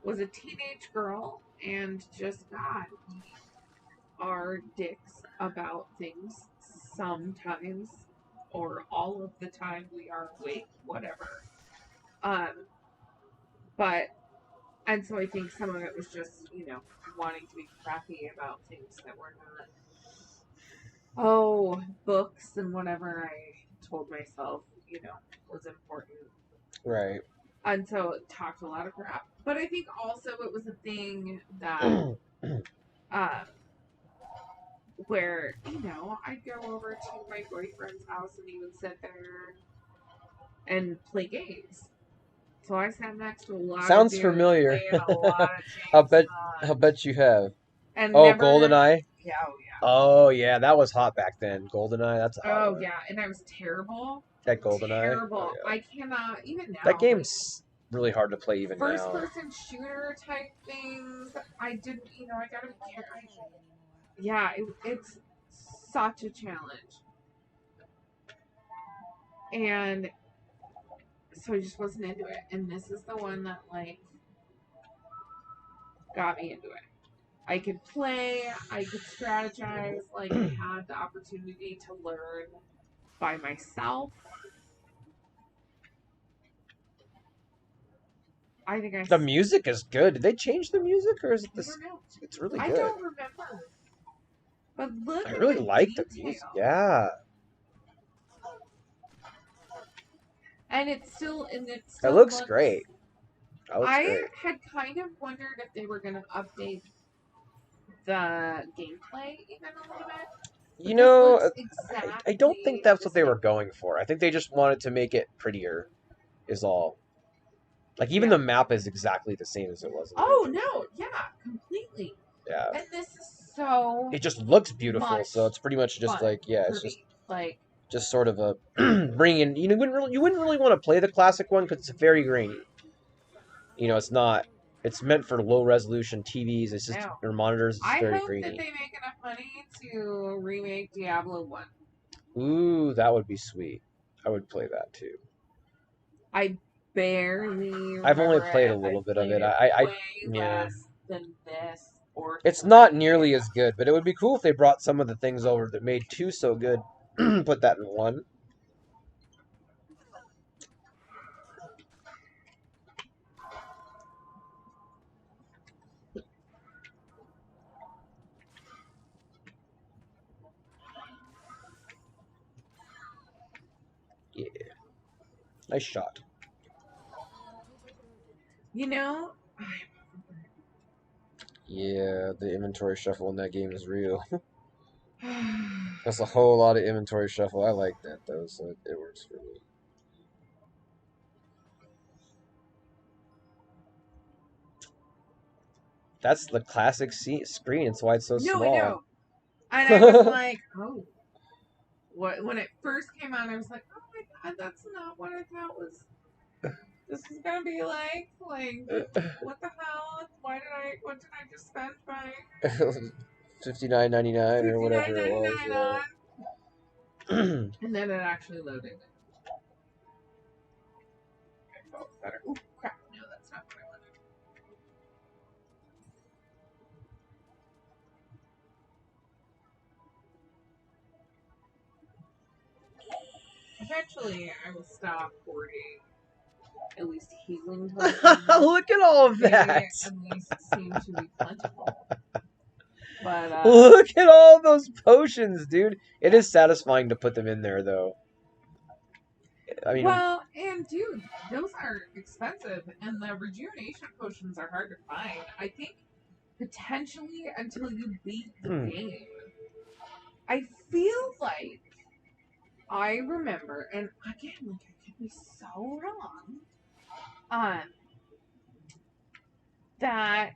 was a teenage girl and just God, we are dicks about things sometimes, or all of the time we are awake, whatever. But and so I think some of it was just, you know, wanting to be crappy about things that were not books and whatever I told myself, you know, was important. Right. And so it talked a lot of crap. But I think also it was a thing that where, you know, I'd go over to my boyfriend's house and he would sit there and play games. So I sat next to a lot Sounds of dudes familiar. playing a lot of I'll bet you have. And GoldenEye? Yeah, oh yeah. Oh yeah, that was hot back then. GoldenEye, that's a hot one. Yeah, and I was terrible. That GoldenEye? Terrible. Oh, yeah. I cannot, even now. That game's really hard to play even now. First-person shooter type things, I didn't, you know, I gotta be careful. Yeah, it's such a challenge. And so I just wasn't into it. And this is the one that, like, got me into it. I could play, I could strategize, like, I had the opportunity to learn by myself. I think the music is good. Did they change the music, or is it this? It's really good. I don't remember. But look, I really like the music. Yeah. And it still It looks great. I had kind of wondered if they were going to update the gameplay even a little bit. You know, I don't think that's what they were going for. I think they just wanted to make it prettier, is all. Like, even the map is exactly the same as it was. Oh, no. Yeah, completely. Yeah. And this is so... It just looks beautiful, so it's pretty much just like, yeah, it's just... Like... Just sort of a... bringing... You wouldn't really want to play the classic one, because it's very grainy. You know, it's not... It's meant for low-resolution TVs, it's just... Or monitors, it's very grainy. I hope that they make enough money to remake Diablo 1. Ooh, that would be sweet. I would play that, too. I barely. I've only played a little bit of it. I yeah. Less than this, or it's not nearly as good, but it would be cool if they brought some of the things over that made 2 so good. Put that in 1. Yeah. Nice shot. You know, Yeah, the inventory shuffle in that game is real. That's a whole lot of inventory shuffle. I like that, though, so it works for me. That's the classic screen. That's why it's so no, I small. know. And I was like, oh, what? When it first came out, I was like, oh my god, that's not what I thought was. This is gonna be like, what the hell? What did I just spend by $59.99 or whatever it was. $59.99 Yeah. on? And then it actually loaded. I felt better. Ooh, crap! No, that's not what I wanted. Eventually, I will stop hoarding at least healing potions. Look at all of They that. at least seem to be plentiful. But Look at all those potions, dude. It is satisfying to put them in there, though. I mean, well, and dude, those are expensive, and the rejuvenation potions are hard to find. I think potentially until you beat the game. I feel like I remember, and again, like I could be so wrong, that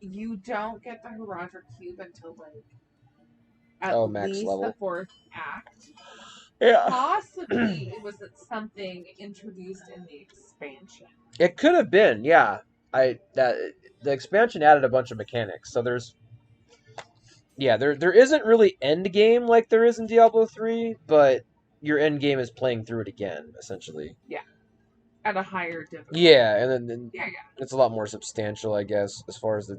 you don't get the Herodric Cube until like at max least level. the fourth act. Yeah. Possibly it was something introduced in the expansion. It could have been, yeah. The expansion added a bunch of mechanics, so there isn't really end game like there is in Diablo 3, but your end game is playing through it again, essentially. Yeah. At a higher difficulty. Yeah, and then yeah. It's a lot more substantial, I guess, as far as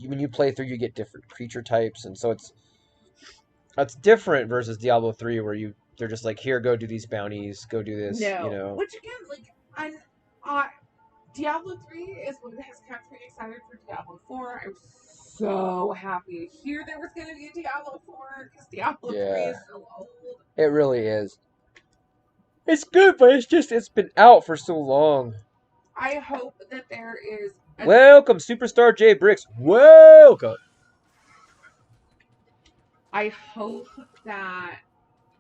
when you play through, you get different creature types, and so that's different versus Diablo 3, where they're just like, here, go do these bounties, go do this, No. you know. Which again, like, Diablo 3 is what has kept me excited for Diablo 4. I was so happy to hear there was going to be a Diablo 4 because Diablo 3 is so old. It really is. It's good, but it's been out for so long. I hope that there is. Welcome, Superstar J Bricks. Welcome. I hope that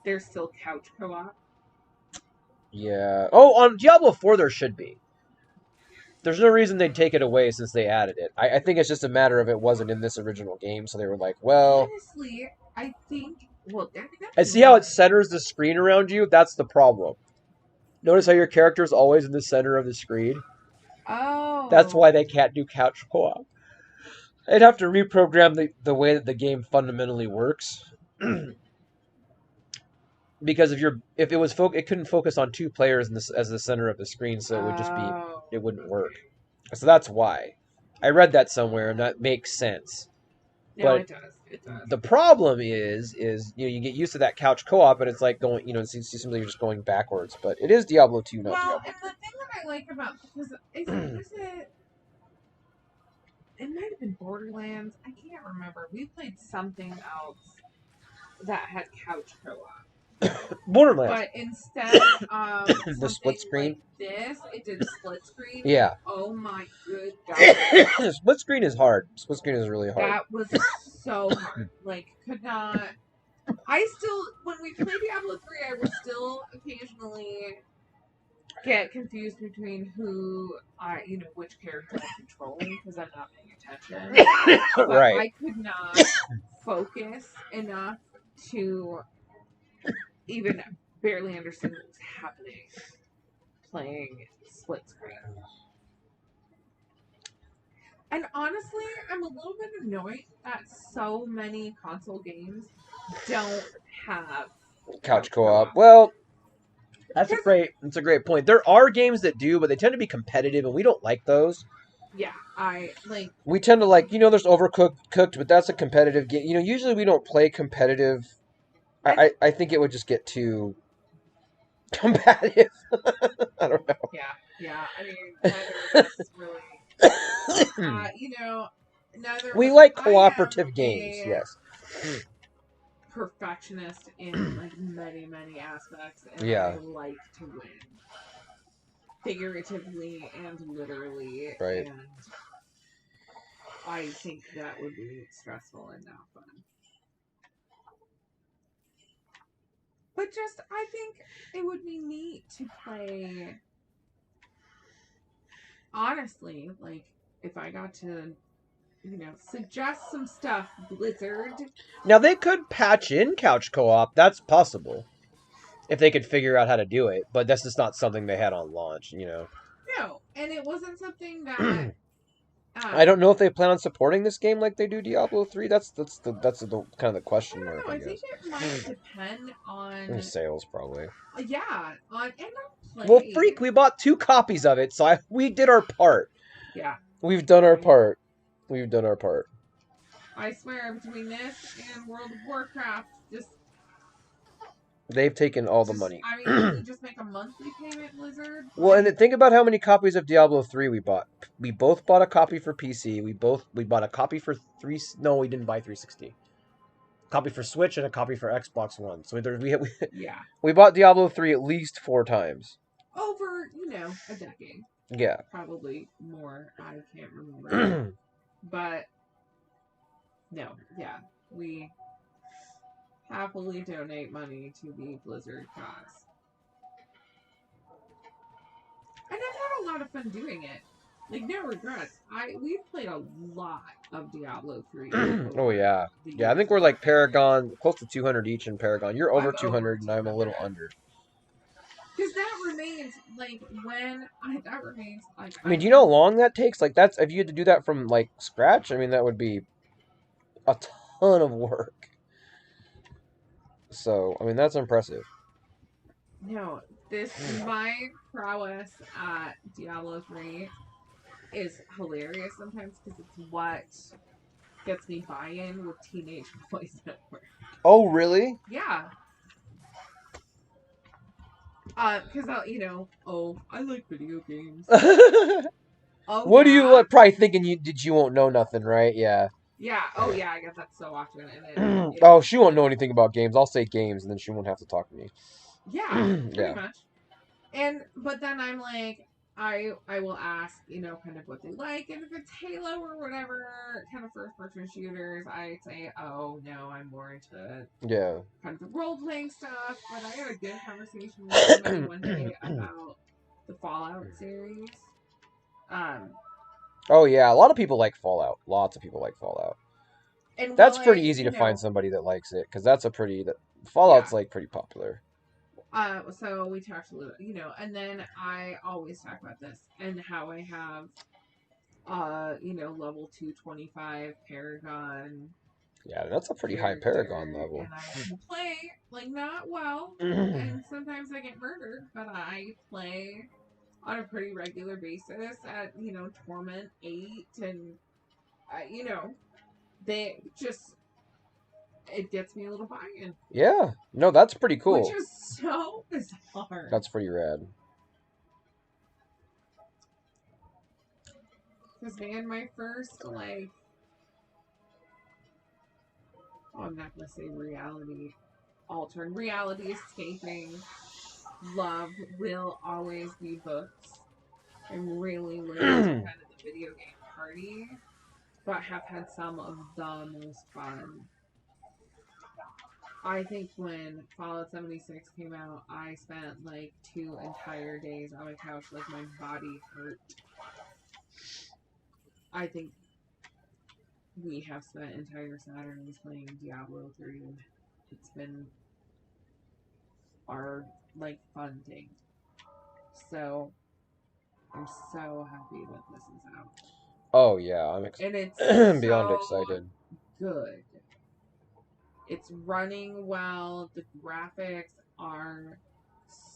there's still couch co-op. Yeah. Oh, on Diablo 4 there should be. There's no reason they'd take it away since they added it. I think it's just a matter of it wasn't in this original game, so they were like, well... Honestly, I think... Well, and see how it centers the screen around you? That's the problem. Notice how your character's always in the center of the screen? Oh. That's why they can't do couch co-op. They'd have to reprogram the way that the game fundamentally works. Because if it was it couldn't focus on two players as the center of the screen, so it would just be it wouldn't work. So that's why. I read that somewhere, and that makes sense. No, but it does. It does. The problem is you get used to that couch co-op, and it's like going it seems simply you're just going backwards. But it is Diablo 2, not Diablo 3. And the thing that I like about because it might have been Borderlands. I can't remember. We played something else that had couch co-op. Borderlands. But instead of the split screen, like this, it did split screen. Yeah. Oh my good god. Split screen is hard. Split screen is really hard. That was so hard. Like, could not. I still, when we played Diablo 3, I would still occasionally get confused between which character I'm controlling because I'm not paying attention. But right. I could not focus enough to even barely understand what was happening playing split screen. And honestly, I'm a little bit annoyed that so many console games don't have couch co-op. Well, that's a great point. There are games that do, but they tend to be competitive, and we don't like those. Yeah, we tend to like, there's Overcooked, but that's a competitive game. Usually we don't play competitive. I think it would just get too combative. I don't know. Yeah. I mean, neither of us really. Neither. We like cooperative games, yes. perfectionist in like many aspects, and Yeah. I like to win, figuratively and literally, Right. and I think that would be stressful and not fun. But just, I think it would be neat to play. Honestly, like if I got to, suggest some stuff, Blizzard. Now they could patch in couch co-op. That's possible if they could figure out how to do it. But that's just not something they had on launch. No, and it wasn't something that. I don't know if they plan on supporting this game like they do Diablo 3. That's the kind of the I question don't mark, know. I I think guess. it might depend on. Sales probably. Yeah, on and on Well, play. freak, we bought 2 copies of it, so we did our part. Yeah, We've done our part. We've done our part. I swear, between this and World of Warcraft, They've taken all the money. I mean, can you just make a monthly payment, Blizzard? Well, and think about how many copies of Diablo 3 we bought. We both bought a copy for PC. We bought a copy for 3. No, we didn't buy 360. Copy for Switch and a copy for Xbox One. So Yeah, we bought Diablo 3 at least 4 times. over a decade. Yeah. Probably more. I can't remember. But no, yeah, we happily donate money to the Blizzard cause. And I've had a lot of fun doing it. Like, no regrets. We've played a lot of Diablo 3. Oh, yeah. Yeah, I think we're like Paragon, close to 200 each in Paragon. You're over 200 and I'm a little under. Because that remains, like, that remains, like... I mean, do you know how long that takes? Like, if you had to do that from, like, scratch, I mean, that would be a ton of work. So, I mean, that's impressive. No, my prowess at Diablo 3 is hilarious sometimes because it's what gets me buy-in with Teenage Boys Network. Oh, really? Yeah. Because I like video games. Oh, what yeah? are you probably thinking you won't know nothing, right? Yeah. Yeah, oh yeah, I get that so often. And oh, she won't know anything about games. I'll say games, and then she won't have to talk to me. Yeah, pretty Yeah. much. But then I'm like, I will ask, kind of what they like, and if it's Halo or whatever kind of first person shooters, I say, oh no, I'm more into kind of the role playing stuff. But I had a good conversation with somebody one day about the Fallout series. Oh yeah, a lot of people like Fallout. Lots of people like Fallout. And that's pretty easy to find somebody that likes it because that's Fallout's like pretty popular. So we talked a little, and then I always talk about this and how I have, level 225 Paragon. Yeah, that's a pretty high Paragon level. And I can play, like, not well, and sometimes I get murdered, but I play on a pretty regular basis at, Torment 8, and, they just... It gets me a little buy-in. Yeah. No, that's pretty cool. Which is so bizarre. That's pretty rad. Because, man, my first, like... Oh, I'm not going to say reality altering. Reality escaping love will always be books. I'm really late to kind of the video game party. But have had some of the most fun. I think when Fallout 76 came out, I spent like 2 entire days on my couch, like my body hurt. I think we have spent entire Saturdays playing Diablo 3. It's been our like fun thing. So I'm so happy that this is out. Oh yeah, I'm and it's beyond so excited. Good. It's running well. The graphics are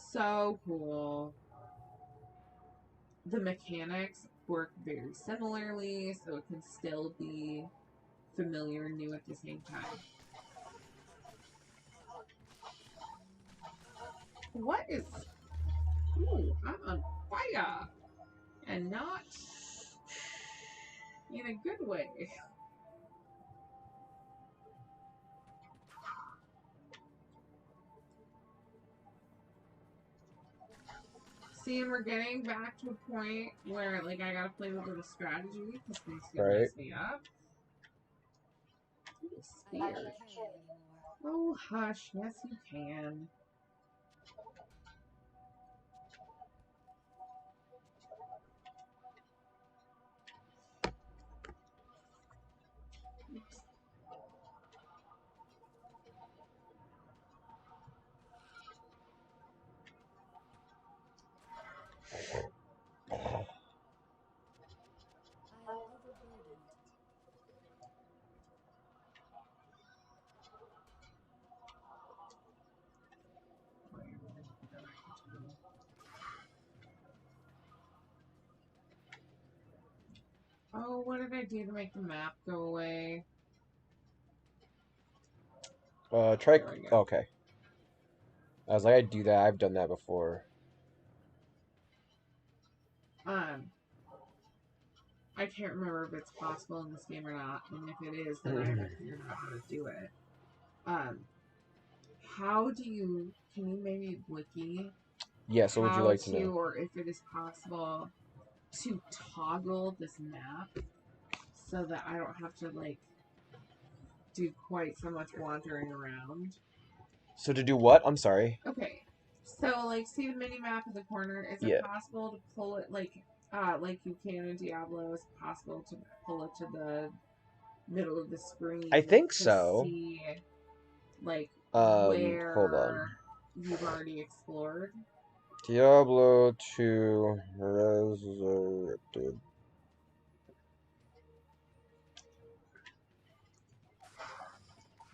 so cool. The mechanics work very similarly, so it can still be familiar and new at the same time. What is... Ooh, I'm on fire! And not in a good way. See, and we're getting back to a point where, like, I gotta play a little bit of strategy because things can Right. mess me up. I'm scared. Oh, hush. Yes, you can. Oops. Oh, what did I do to make the map go away? Try. There we go. Okay. I was like, I'd do that. I've done that before. I can't remember if it's possible in this game or not, and if it is, then I haven't figured out how to do it. How do you? Can you maybe wiki? Yes. What would you How like to to, know? or if it is possible to toggle this map so that I don't have to like do quite so much wandering around. So to do what? I'm sorry. Okay. So like see the mini map in the corner, is it Yeah. possible to pull it like you can in Diablo, is it possible to pull it to the middle of the screen I think to so. see like Hold on. where you've already explored? Diablo 2 Resurrected.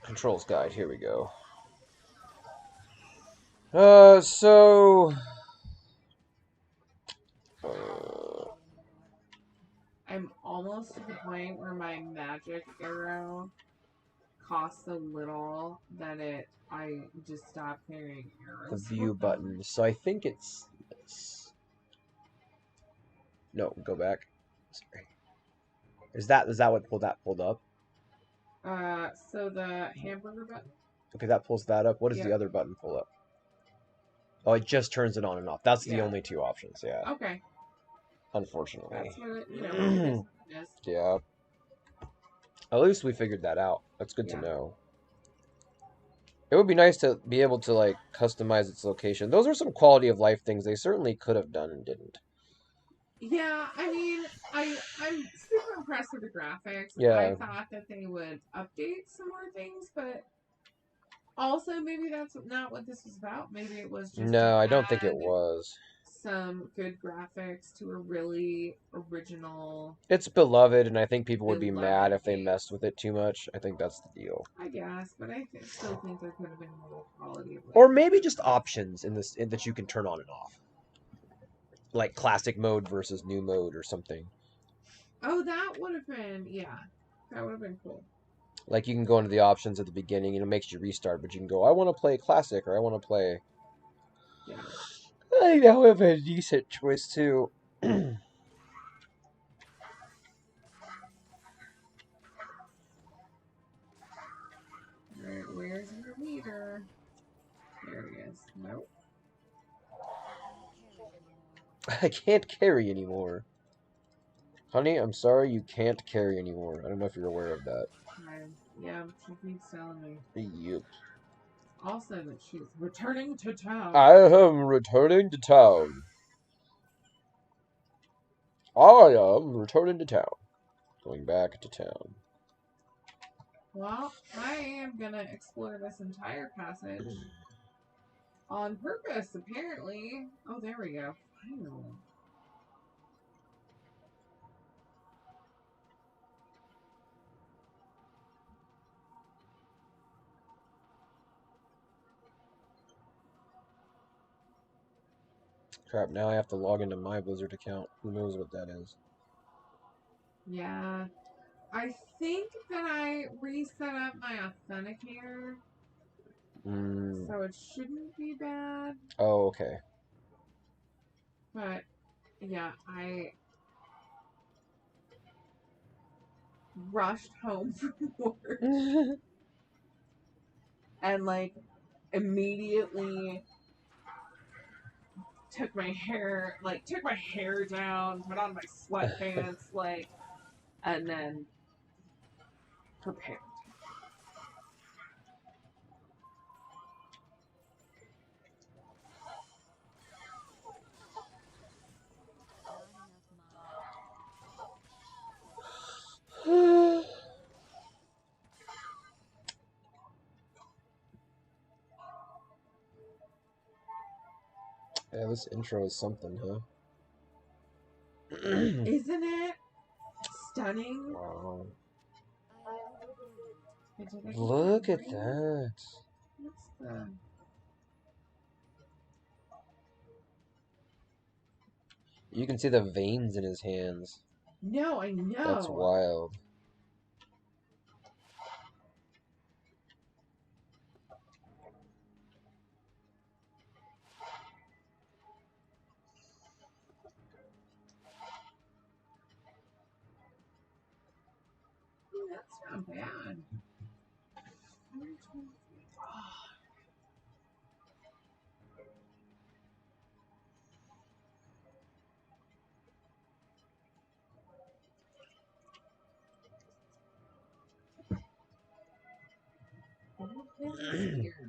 Controls guide. Here we go. So. I'm almost to the point where my magic arrow costs so little that I just stop carrying The arrows. view button. So I think it's this. No, go back. Sorry. Is that what pulled up? So the hamburger button? Okay, that pulls that up. What does Yep. the other button pull up? Oh, it just turns it on and off. That's the Yeah. only two options, yeah. Okay. Unfortunately. That's what it, you know, it is what it is. Yeah. At least we figured that out. That's good to Yeah. know. It would be nice to be able to like customize its location. Those are some quality of life things they certainly could have done and didn't. Yeah, I mean, I'm super impressed with the graphics. Yeah. I thought that they would update some more things, but also maybe that's not what this was about. Maybe it was just No, to I don't think it add was. some good graphics to a really original, It's beloved, and I think people would be mad beloved if they game. messed with it too much. I think that's the deal. I guess, but still think there could have been more quality of life. Or maybe just options in this that you can turn on and off, like classic mode versus new mode or something. Oh, that would have been, yeah, that would have been cool. Like you can go into the options at the beginning and it makes you restart, but you can go, I want to play classic or I want to play. Yeah. I think that would have been a decent choice too. Alright, where's your meter? There he is. Nope. I can't carry anymore. Honey, I'm sorry you can't carry anymore. I don't know if you're aware of that. Yeah, she keeps telling me. Yep. Also that she's returning to town. I am returning to town. I am returning to town. Going back to town. Well, I am gonna explore this entire passage on purpose, apparently. Oh, there we go. Finally. Crap, now I have to log into my Blizzard account. Who knows what that is? Yeah. I think that I reset up my authenticator, so it shouldn't be bad. Oh, okay. But, yeah, I rushed home from work and, like, immediately took my hair down, put on my sweatpants, like, and then prepared. Yeah, this intro is something, huh? Isn't it stunning? Wow. Look at that. What's the... You can see the veins in his hands. No, I know. That's wild. That's not bad.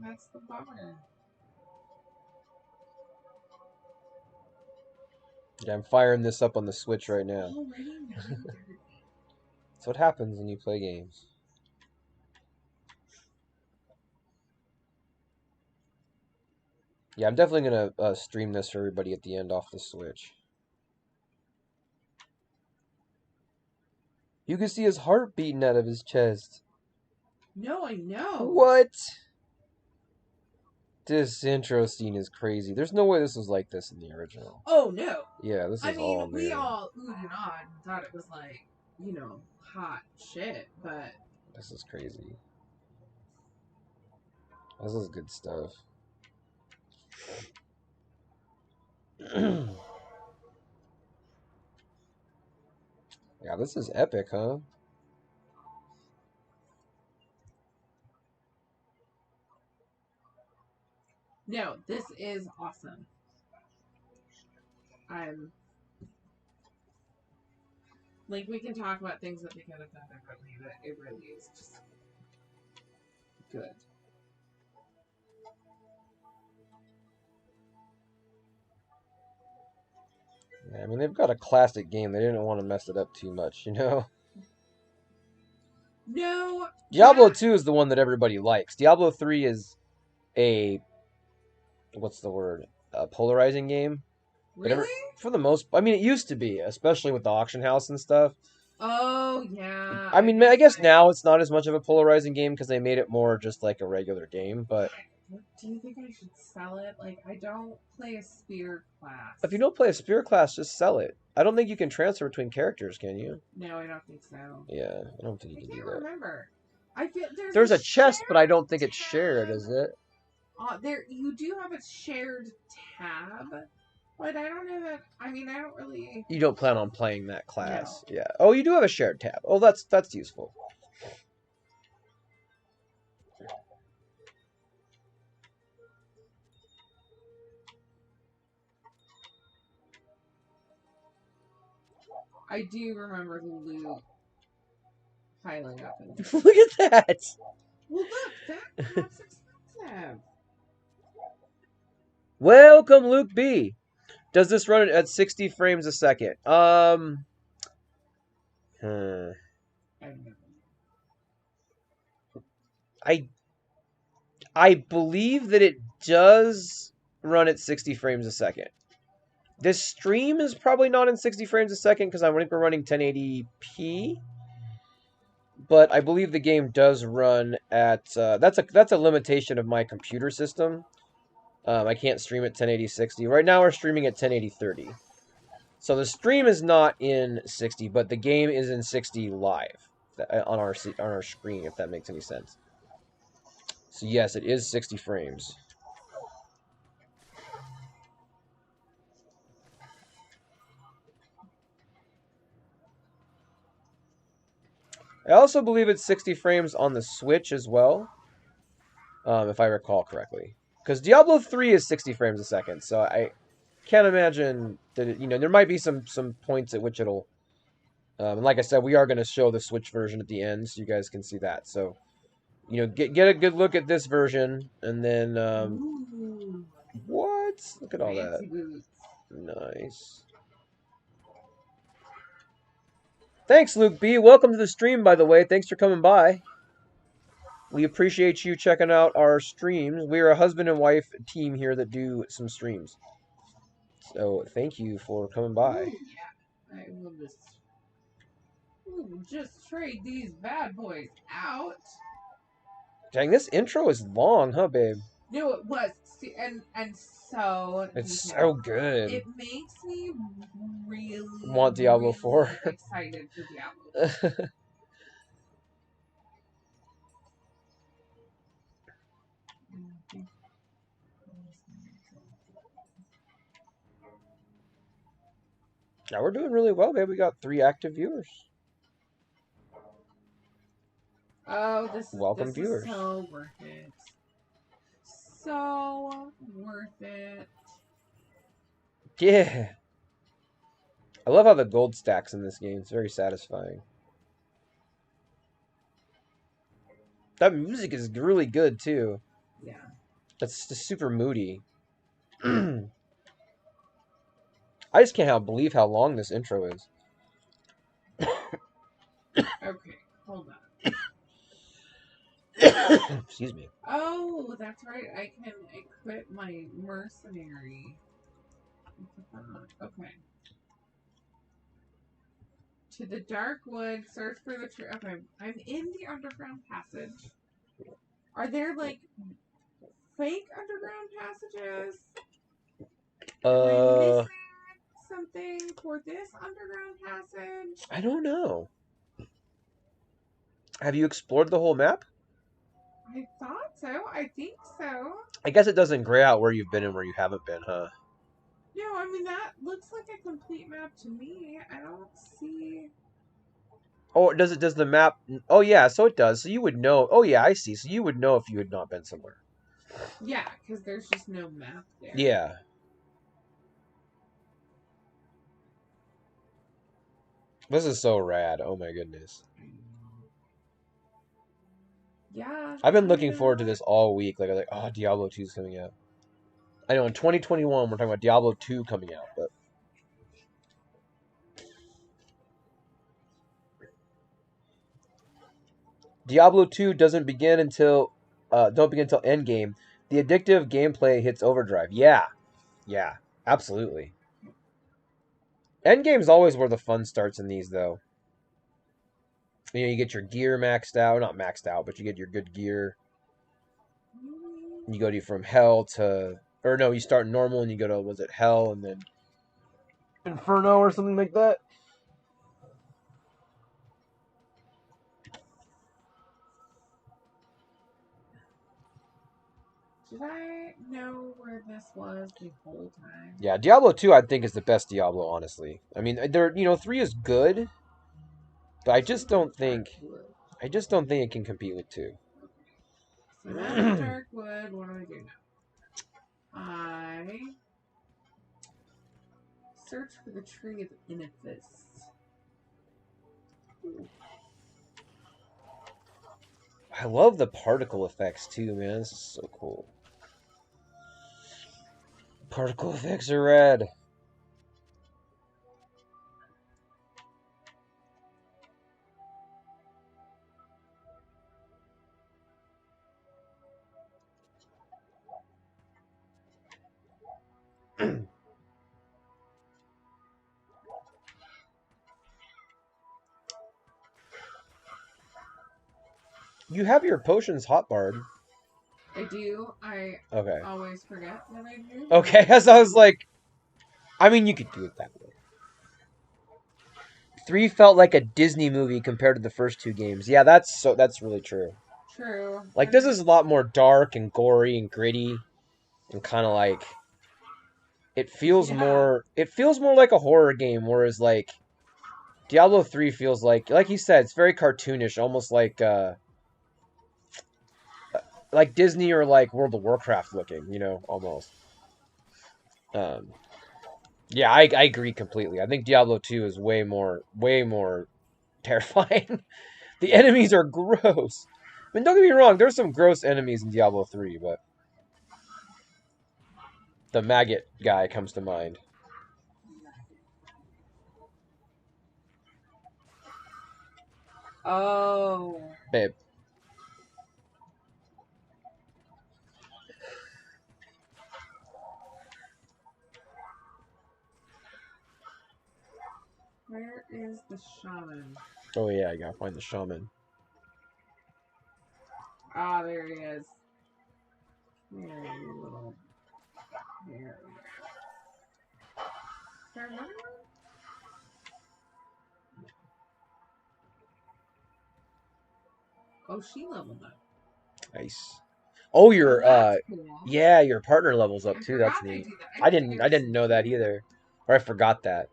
That's the bummer. Yeah, I'm firing this up on the Switch right now. That's what happens when you play games. Yeah, I'm definitely gonna stream this for everybody at the end off the Switch. You can see his heart beating out of his chest. No, I know. What? This intro scene is crazy. There's no way this was like this in the original. Oh, no. Yeah, this is all new. We all oohed and awed and thought it was like, hot shit, but... This is crazy. This is good stuff. Yeah, this is epic, huh? No, this is awesome. Like, we can talk about things that they could have done differently, but it really is just good. Yeah, I mean, they've got a classic game. They didn't want to mess it up too much, you know? No. Diablo 2 is the one that everybody likes. Diablo 3 is a... What's the word? A polarizing game. Really? For the most... I mean, it used to be, especially with the auction house and stuff. Oh, yeah. I mean, I guess now it's not as much of a polarizing game because they made it more just like a regular game, but... Do you think I should sell it? Like, I don't play a spear class. If you don't play a spear class, just sell it. I don't think you can transfer between characters, can you? No, I don't think so. Yeah, I don't think you can do that. I can't remember. I feel there's a chest, but I don't think it's shared, is it? You do have a shared tab, but I don't know that. I mean, I don't really. You don't plan on playing that class, No. Yeah. Oh, you do have a shared tab. Oh, that's useful. I do remember the loot piling up. Look at that. Well, look, that's expensive. Welcome, Luke B. Does this run at 60 frames a second? I believe that it does run at 60 frames a second. This stream is probably not in 60 frames a second because I think we're running 1080p. But I believe the game does run at that's a limitation of my computer system. I can't stream at 1080-60. Right now we're streaming at 1080-30. So the stream is not in 60, but the game is in 60 live on our screen, if that makes any sense. So yes, it is 60 frames. I also believe it's 60 frames on the Switch as well, if I recall correctly. Because Diablo 3 is 60 frames a second, so can't imagine that it, there might be some points at which it'll. And like I said, we are going to show the Switch version at the end, so you guys can see that. So, get a good look at this version, and then Ooh, what? Look at all that. fancy boots. Nice. Thanks, Luke B. Welcome to the stream, by the way. Thanks for coming by. We appreciate you checking out our streams. We're a husband and wife team here that do some streams. So thank you for coming by. Ooh, yeah. I will just trade these bad boys out. Dang, this intro is long, huh, babe? No, it was. See, and so It's detailed. so good. It makes me really Want Diablo 4? excited for Diablo. Yeah, we're doing really well, babe. We got 3 active viewers. Oh, Welcome, this viewers. is so worth it. So worth it. Yeah. I love how the gold stacks in this game. It's very satisfying. That music is really good, too. Yeah. It's just super moody. I just can't believe how long this intro is. Okay, hold on. Excuse me. Oh, that's right. I can equip my mercenary. Okay. To the dark wood, search for the tree. Okay, I'm in the underground passage. Are there like fake underground passages? Am I missing something for this underground passage? I don't know. Have you explored the whole map? I thought so. I think so. I guess it doesn't gray out where you've been and where you haven't been, huh? No, I mean that looks like a complete map to me. I don't see. Oh, does the map? Oh yeah, so it does. So you would know. Oh yeah, I see. So you would know if you had not been somewhere. Yeah, because there's just no map there. Yeah. This is so rad. Oh my goodness. Yeah. I've been looking forward to this all week. Like, oh, Diablo 2 is coming out. I know in 2021 we're talking about Diablo 2 coming out, but Diablo 2 doesn't begin until endgame. The addictive gameplay hits overdrive. Yeah. Yeah. Absolutely. Endgame's always where the fun starts in these, though. You get your gear maxed out. Not maxed out, but you get your good gear. You go from hell to... Or no, you start normal and you go to, was it hell and then Inferno or something like that? Did I know where this was the whole time? Yeah, Diablo 2 I think is the best Diablo, honestly. I mean, 3 is good, but I just don't think it can compete with 2. So now dark wood, what do I do now? I search for the tree of Inifis. I love the particle effects too, man. This is so cool. Particle effects are rad. You have your potions hotbarred. I do. I always forget that I do. Okay, as I was like, I mean, you could do it that way. 3 felt like a Disney movie compared to the first 2 games. Yeah, that's really true. True. Like, this is a lot more dark and gory and gritty and kind of like it feels more like a horror game, whereas like Diablo 3 feels like you said, it's very cartoonish, almost like Disney or like World of Warcraft looking, almost. Yeah, I agree completely. I think Diablo 2 is way more terrifying. The enemies are gross. I mean, don't get me wrong, there's some gross enemies in Diablo 3, but the maggot guy comes to mind. Oh. Babe. Where is the shaman? Oh yeah, I gotta find the shaman. Ah, there he is. There, you little. There we go. Is there another one? Oh, she leveled up. Nice. Oh, Oh, your that's cool. yeah, your partner levels up I too. That's forgot they neat. do that. think I I just didn't know that either. Or I forgot that.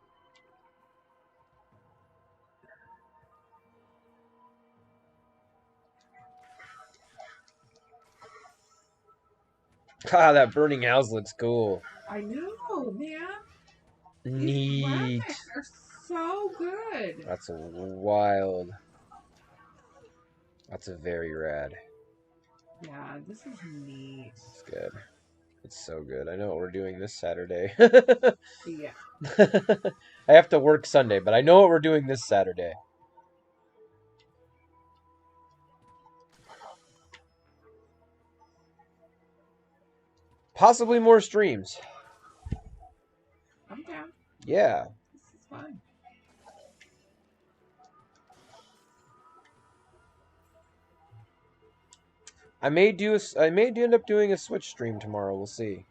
Ah, that burning house looks cool. I know, man. These Neat. graphics are so good. That's a wild. That's a very rad. Yeah, this is neat. It's good. It's so good. I know what we're doing this Saturday. Yeah. I have to work Sunday, but I know what we're doing this Saturday. Possibly more streams. I'm down. Yeah. This is fun. I may end up doing a Switch stream tomorrow. We'll see.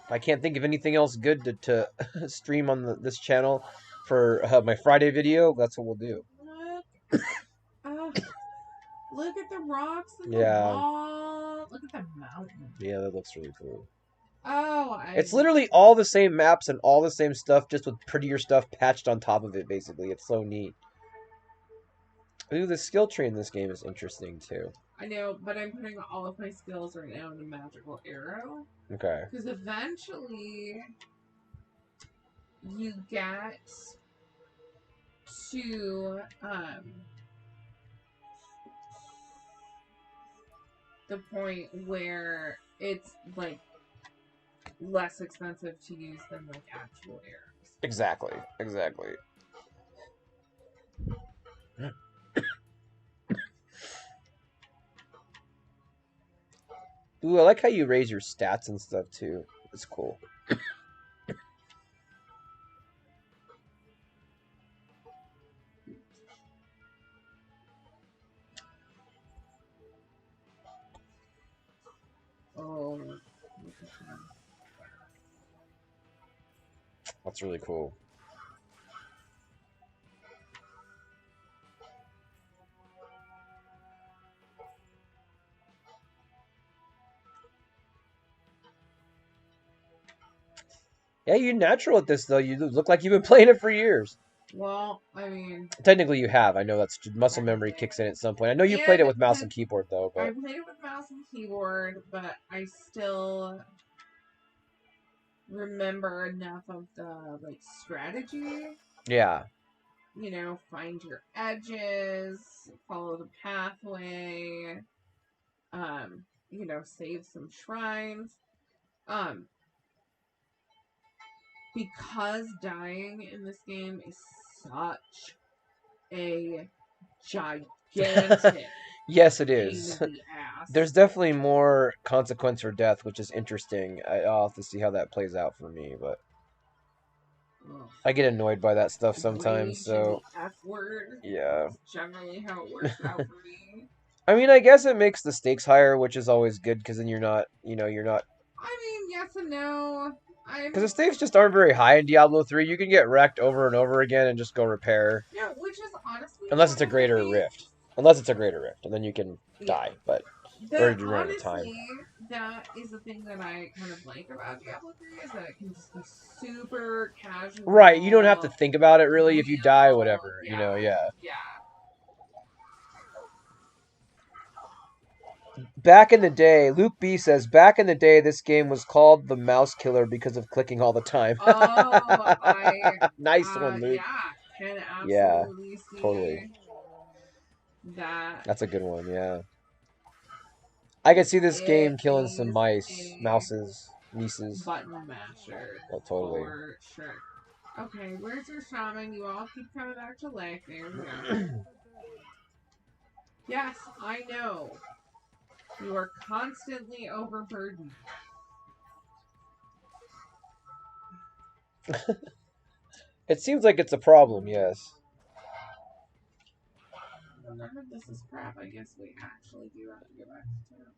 I can't think of anything else good to stream on this channel for my Friday video. That's what we'll do. Look. Oh, look at the rocks and the Yeah. wall. Look at the mountain. Yeah, that looks really cool. Oh, It's literally all the same maps and all the same stuff, just with prettier stuff patched on top of it, basically. It's so neat. Ooh, the skill tree in this game is interesting, too. I know, but I'm putting all of my skills right now in a magical arrow. Okay. Because eventually you get to the point where it's like less expensive to use than like actual arrows. Exactly. Exactly. Ooh, I like how you raise your stats and stuff, too. It's cool. Oh, look at that. That's really cool. Yeah, you're natural at this, though. You look like you've been playing it for years. Well, I mean, Technically, you have. I know that's muscle memory kicks in at some point. I know you played it with mouse and keyboard, though. I But played it with mouse and keyboard, but I still remember enough of the like strategy. yeah, You know, find your edges, follow the pathway, you know, save some shrines. Um, because dying in this game is such a gigantic yes, it pain is. in the ass. There's definitely more consequence for death, which is interesting. I'll have to see how that plays out for me, but Ugh. I get annoyed by that stuff sometimes. Rage So and the F word. yeah, That's generally how it works out for me. I mean, I guess it makes the stakes higher, which is always good because then you're not, you're not. I mean, yes and no. Because the stakes just aren't very high in Diablo 3. You can get wrecked over and over again and just go repair. Yeah, which is honestly Unless it's a greater rift. Unless it's a greater rift, and then you can die, but or you run out of time. That is the thing that I kind of like about Diablo 3 is that it can just be super casual. Right, you don't have to think about it really. If you die, whatever, yeah. Yeah. Back in the day, Luke B says, back in the day, this game was called the Mouse Killer because of clicking all the time. Oh, Nice one, Luke. yeah, can Yeah, absolutely totally. see that. That's a good one, yeah. I could see this It game killing some is mice, a mouses, nieces. button masher Oh, totally. for sure. Okay, where's your shaman? You all keep coming back to life. There we go. Yes, I know. You are constantly overburdened. It seems like it's a problem, yes. None of this is crap. I guess we actually do have to go back to town.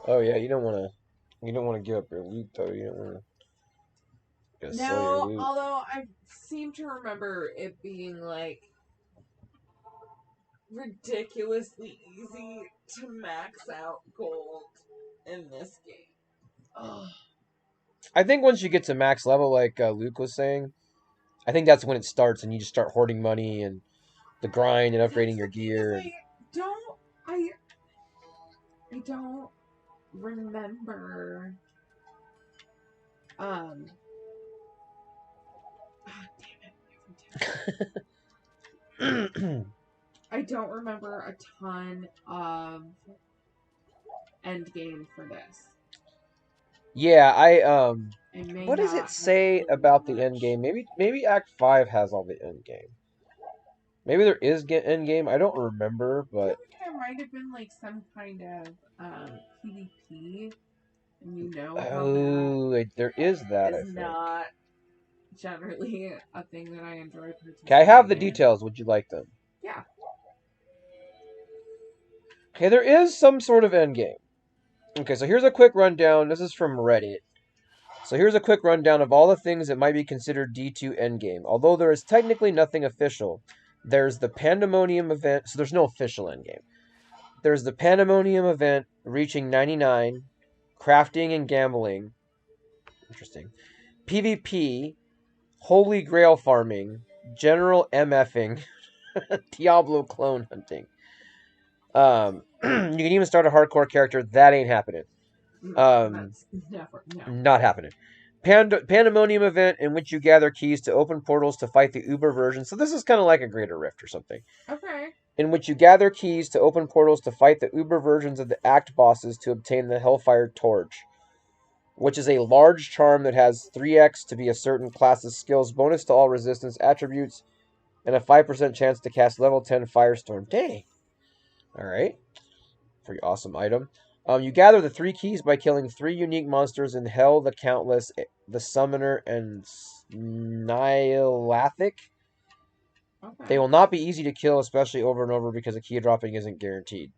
Oh yeah, you don't want to give up your loot though. You don't want to sell your No, loot. although I seem to remember it being like ridiculously easy to max out gold in this game. Ugh. I think once you get to max level, like Luke was saying, I think that's when it starts, and you just start hoarding money and the grind and upgrading your gear. Don't I I don't remember damn it. I don't remember a ton of end game for this. Yeah, May what does not it say about the end game? Maybe Act 5 has all the end game. Maybe there is end game. I don't remember, I feel but like there might have been like some kind of PvP, and you know how there is that. I is think. not generally a thing that I enjoy participating Okay, I have the in. details. Would you like them? Yeah. Okay, there is some sort of end game. Okay, so here's a quick rundown. This is from Reddit. So here's a quick rundown of all the things that might be considered D2 endgame. Although there is technically nothing official, there's the Pandemonium event. So there's no official endgame. There's the Pandemonium event reaching 99, crafting and gambling. Interesting. PvP, Holy Grail farming, general MFing, Diablo clone hunting. You can even start a hardcore character. That ain't happening. That's never, no. Not happening. Pandemonium event in which you gather keys to open portals to fight the Uber version. So this is kind of like a Greater Rift or something. Okay. In which you gather keys to open portals to fight the Uber versions of the Act bosses to obtain the Hellfire Torch, which is a large charm that has 3x to be a certain class's skills, bonus to all resistance attributes, and a 5% chance to cast level 10 Firestorm. Dang. Alright. Pretty awesome item. You gather the 3 keys by killing 3 unique monsters in Hell, the Countless, the Summoner, and Snilathic. Okay. They will not be easy to kill, especially over and over, because a key dropping isn't guaranteed.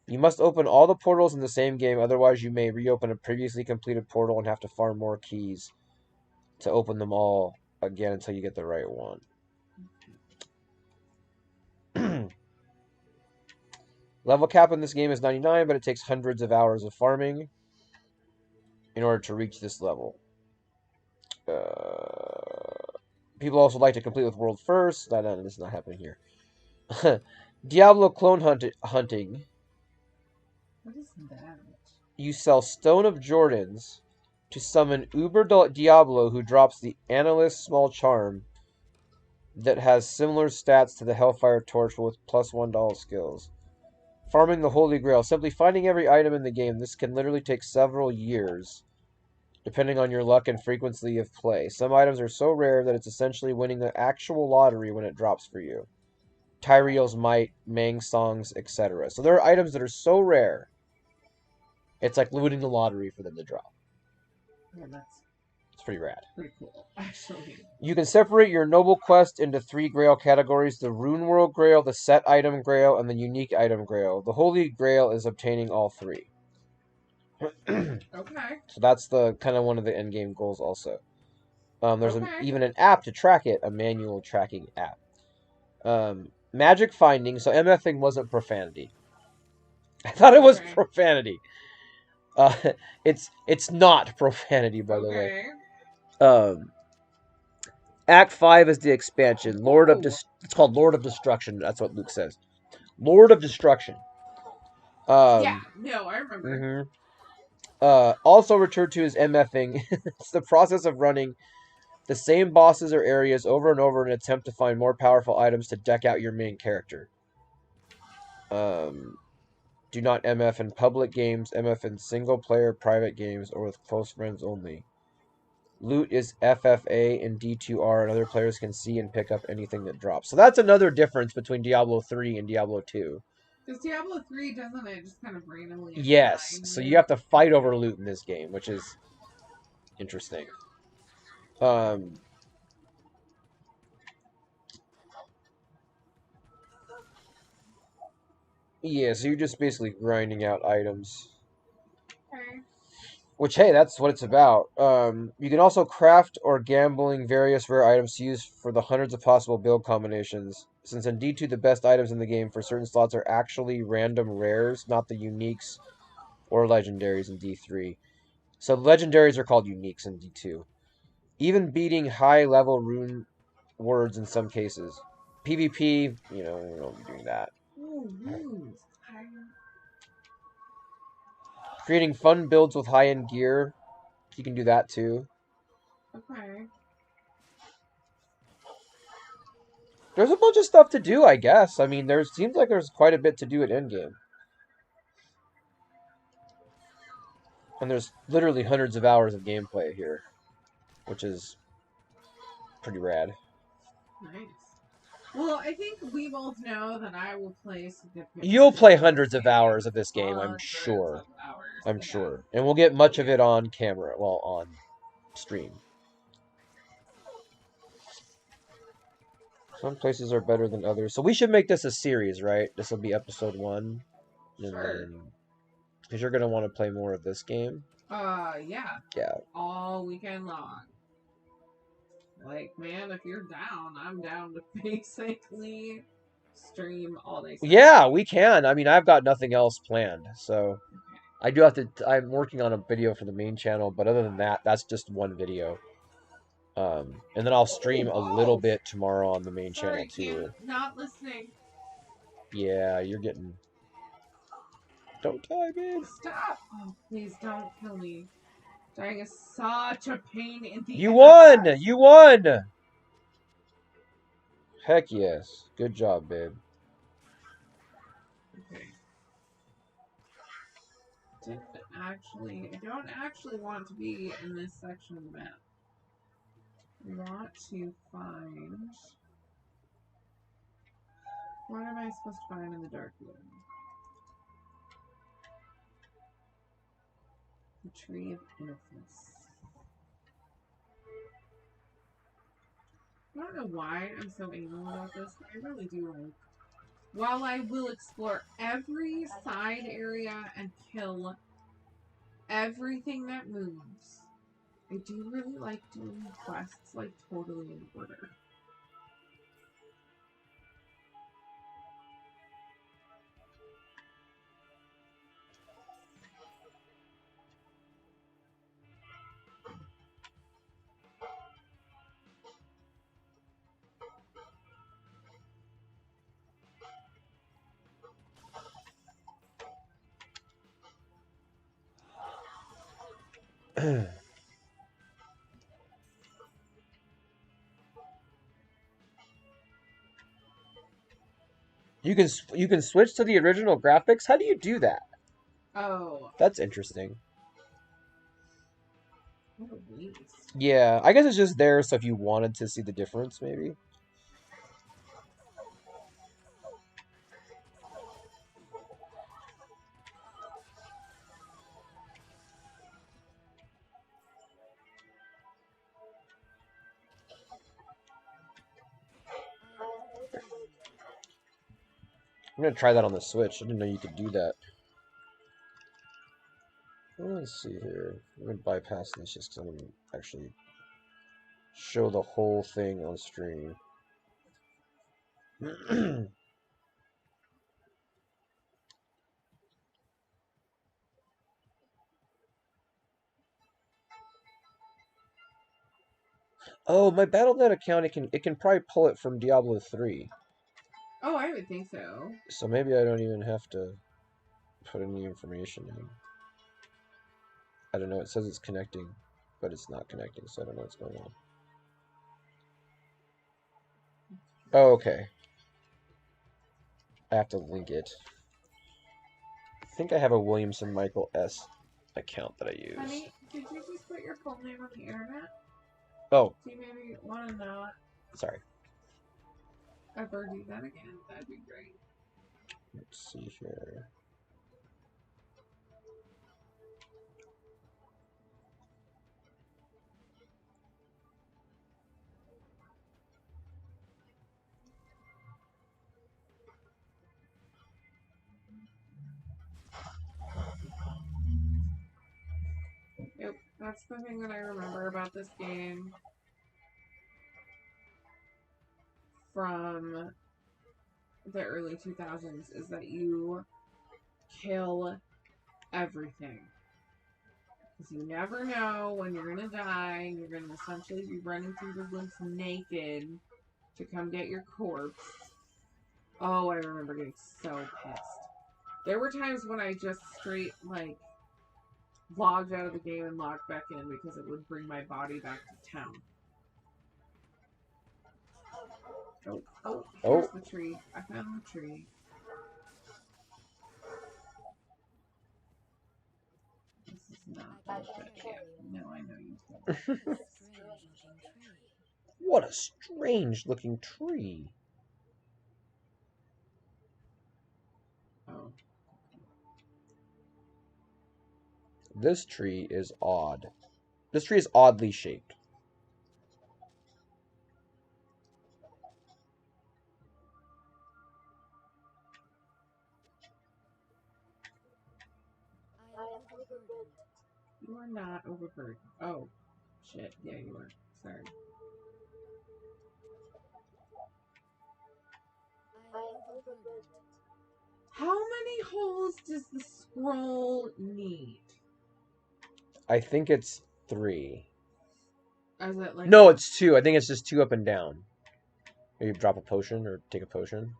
You must open all the portals in the same game, otherwise you may reopen a previously completed portal and have to farm more keys to open them all again until you get the right one. Level cap in this game is 99, but it takes hundreds of hours of farming in order to reach this level. People also like to complete with world first. No, this is not happening here. Diablo clone hunting. What is that? You sell Stone of Jordans to summon Uber Diablo, who drops the Analyst small charm that has similar stats to the Hellfire Torch with plus $1 skills. Farming the Holy Grail. Simply finding every item in the game. This can literally take several years, depending on your luck and frequency of play. Some items are so rare that it's essentially winning the actual lottery when it drops for you. Tyrael's Might, Mang Songs, etc. So there are items that are so rare, it's like winning the lottery for them to drop. Yeah, it's pretty rad. Pretty cool, actually. You can separate your noble quest into 3 Grail categories: the Rune World Grail, the Set Item Grail, and the Unique Item Grail. The Holy Grail is obtaining all 3. Okay. So that's the kind of one of the end game goals also. There's even an app to track it, a manual tracking app. Magic finding. So MFing wasn't profanity. I thought it was profanity. It's not profanity, by the way. Act 5 is the expansion. It's called Lord of Destruction. That's what Luke says. Lord of Destruction. Yeah, no, I remember. Also referred to as MFing. It's the process of running the same bosses or areas over and over in an attempt to find more powerful items to deck out your main character. Do not MF in public games, MF in single player private games, or with close friends only. Loot is FFA and D2R, and other players can see and pick up anything that drops. So that's another difference between Diablo 3 and Diablo 2. Because Diablo 3, doesn't it just kind of randomly Yes, assign so you loot? have to fight over loot in this game, which is interesting. Um, yeah, so you're just basically grinding out items. Okay. Which, hey, that's what it's about. You can also craft or gambling various rare items to use for the hundreds of possible build combinations. Since in D2 the best items in the game for certain slots are actually random rares, not the uniques or legendaries in D3. So legendaries are called uniques in D2. Even beating high level rune words in some cases. PvP, you know, we don't be doing that. Ooh, runes. Creating fun builds with high end gear, you can do that too. Okay. There's a bunch of stuff to do, I guess. I mean, there seems like there's quite a bit to do at endgame. And there's literally hundreds of hours of gameplay here, which is pretty rad. Nice. Well, I think we both know that I will play significantly You'll play more of this hundreds of game. hours of this game, I'm Hundreds sure. of hours. I'm Yeah. sure. And we'll get much Oh, of yeah. it on camera, well, on stream. Some places are better than others. So we should make this a series, right? This will be episode 1. And Sure. then, because you're going to want to play more of this game. Yeah. Yeah. All weekend long. Like, man, if you're down, I'm down to basically stream all day Saturday. Yeah, we can. I mean, I've got nothing else planned. So I do have to, I'm working on a video for the main channel, but other than that, that's just one video. And then I'll stream a little bit tomorrow on the main channel Sorry, too. Cam, not listening. Yeah, you're getting. Don't die, babe. Stop! Oh, please don't kill me. Dying is such a pain in the You ass. won! You won! Heck yes. Good job, babe. Okay. I don't actually want to be in this section of the map. I want to find. What am I supposed to find in the dark room? The Tree of Innocence. I don't know why I'm so anal about this, but I really do like. While I will explore every side area and kill everything that moves, I do really like doing quests like totally in order. You can switch to the original graphics. How do you do that? Oh, That's interesting. what a waste. Yeah, I guess it's just there, so if you wanted to see the difference, maybe. I'm gonna try that on the Switch. I didn't know you could do that. Let's see here. I'm gonna bypass this just because I'm gonna actually show the whole thing on stream. Oh, my Battle.net account, it can probably pull it from Diablo 3. Oh, I would think so. So maybe I don't even have to put any information in. I don't know. It says it's connecting, but it's not connecting, so I don't know what's going on. Oh, okay. I have to link it. I think I have a Williamson Michael S. account that I use. Honey, did you just put your full name on the internet? Oh. Do you maybe want to not Sorry. ever do that again? That'd be great. Let's see here. Yep, that's the thing that I remember about this game from the early 2000s is that you kill everything. Because you never know when you're going to die. You're going to essentially be running through the woods naked to come get your corpse. Oh, I remember getting so pissed. There were times when I just straight, like, logged out of the game and logged back in because it would bring my body back to town. Oh, here's the tree. I found the tree. This is not that yet. No, I know you don't. What a strange looking tree. Oh. This tree is odd. This tree is oddly shaped. You are not overburdened. Oh, shit. Yeah, you are. Sorry. How many holes does the scroll need? I think it's 3. Is it like no, it's 2. I think it's just 2 up and down. Maybe drop a potion or take a potion.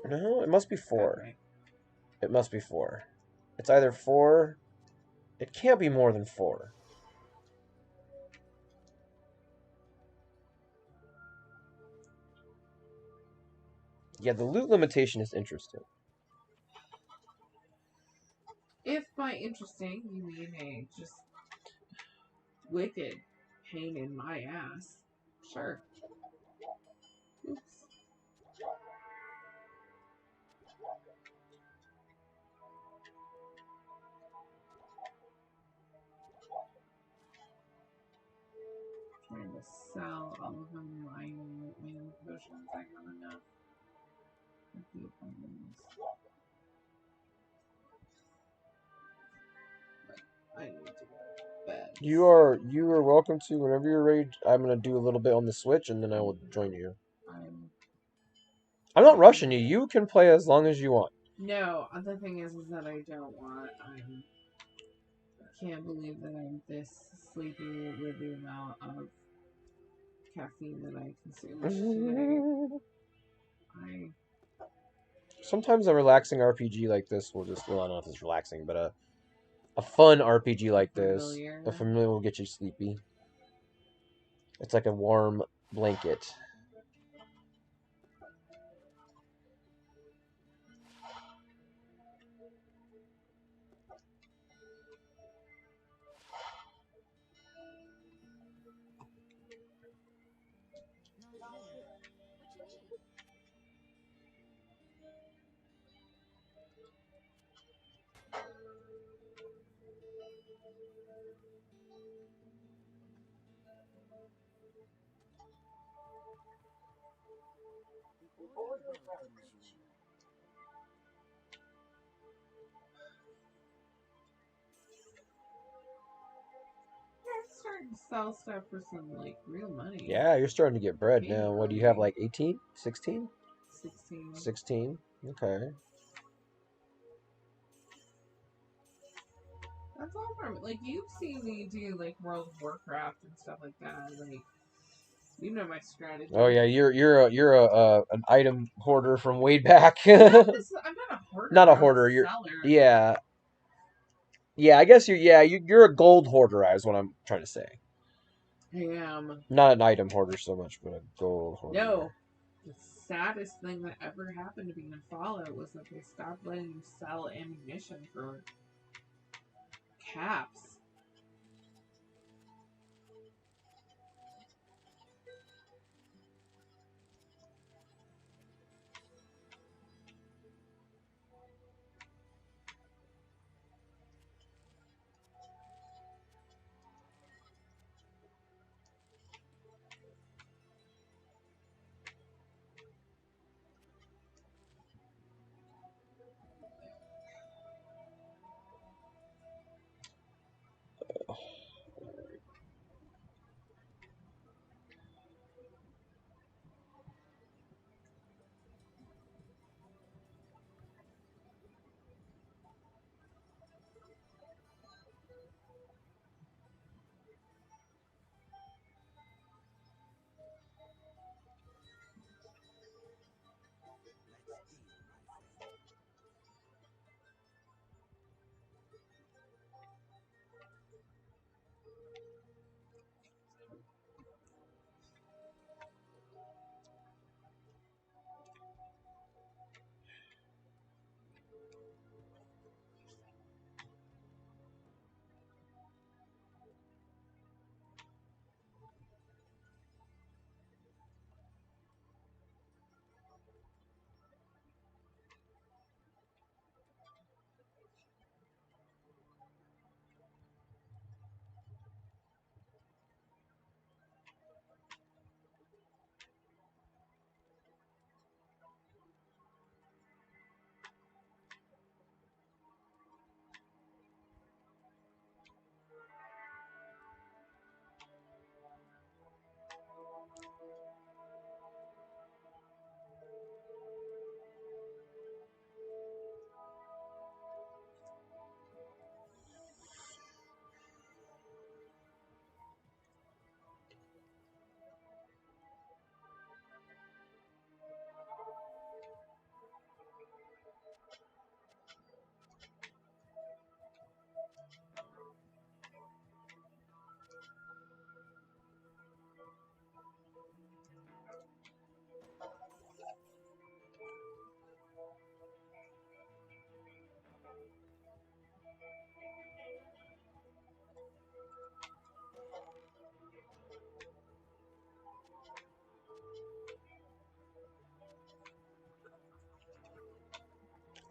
No, it must be 4. Okay. It must be 4. It's either 4. It can't be more than 4. Yeah, the loot limitation is interesting. If by interesting you mean a just wicked pain in my ass, sure. Oops. Trying to sell all of them minor potions. I have enough. I need to go to bed. You are welcome to whenever you're ready. I'm gonna do a little bit on the Switch and then I will join you. I'm not rushing you. You can play as long as you want. No, the thing is that I don't want. I can't believe that I'm this sleepy with the amount of caffeine that I consumed today. Sometimes a relaxing RPG like this will just, well, I don't know if it's relaxing, but a fun RPG like this, a familiar will get you sleepy. It's like a warm blanket. Starting to sell stuff for some like real money. Yeah, you're starting to get bread now. What do you have, like 18? 16? 16. 16? Okay. That's all from like you've seen me do like World of Warcraft and stuff like that. Like You know my strategy. Oh yeah, you're an item hoarder from way back. I'm not a hoarder. Not a I'm hoarder. a You're seller. yeah. Yeah, I guess you're a gold hoarder, is what I'm trying to say. I am. Not an item hoarder so much, but a gold hoarder. No. The saddest thing that ever happened to me in Fallout was that they stopped letting you sell ammunition for caps.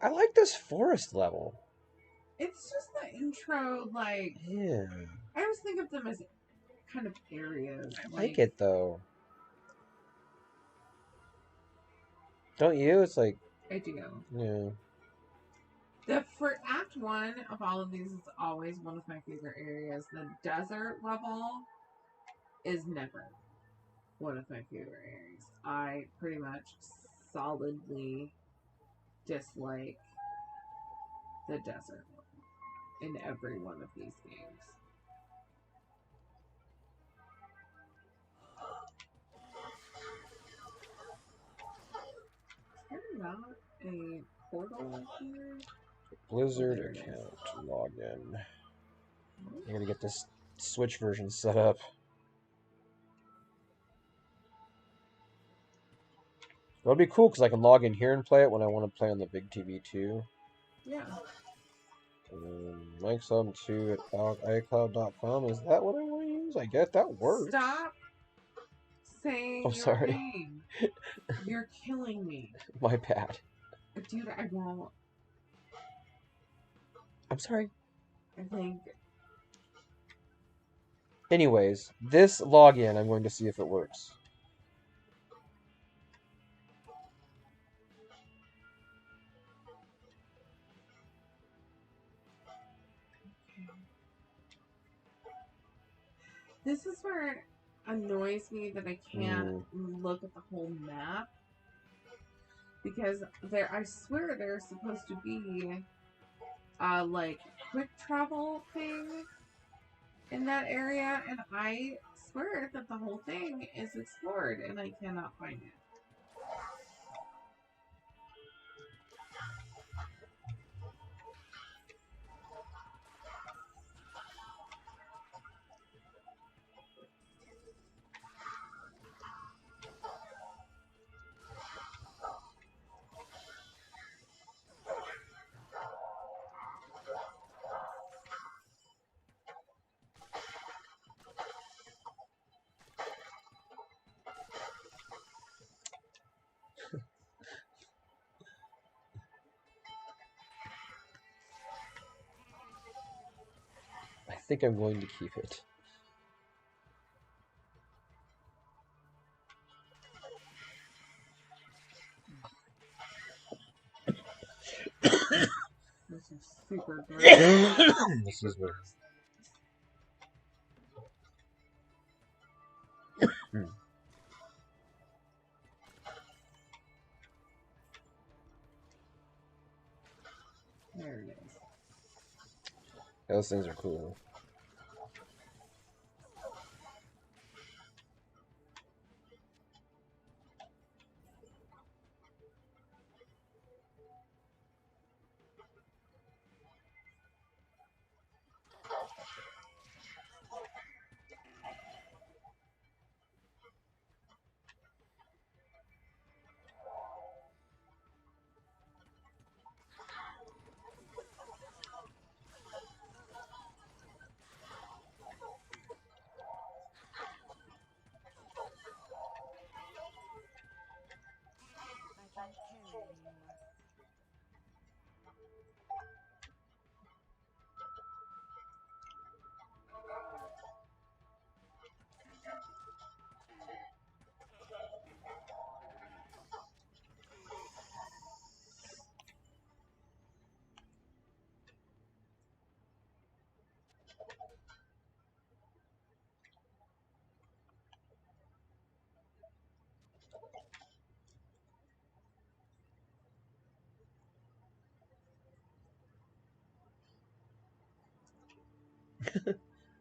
I like this forest level. It's just the intro, like. Yeah. I always think of them as kind of areas. I like it though. Don't you? It's like I do. yeah. For Act 1 of all of these is always one of my favorite areas. The desert level is never one of my favorite areas. I pretty much solidly dislike the desert level in every one of these games. Is there not a portal here? Blizzard There it is. account login. I gotta get this Switch version set up. That'd be cool because I can log in here and play it when I want to play on the big TV too. Yeah. Mike72 at iCloud.com. Is that what I want to use? I guess that works. Stop saying I'm your sorry. name. You're killing me. My bad. Dude, I won't. I'm sorry. I think. Anyways, this login, I'm going to see if it works. This is where it annoys me that I can't look at the whole map. Because I swear there's supposed to be like quick travel thing in that area, and I swear that the whole thing is explored, and I cannot find it. I think I'm going to keep it. This is super good. Excuse me. There it is. Those things are cool.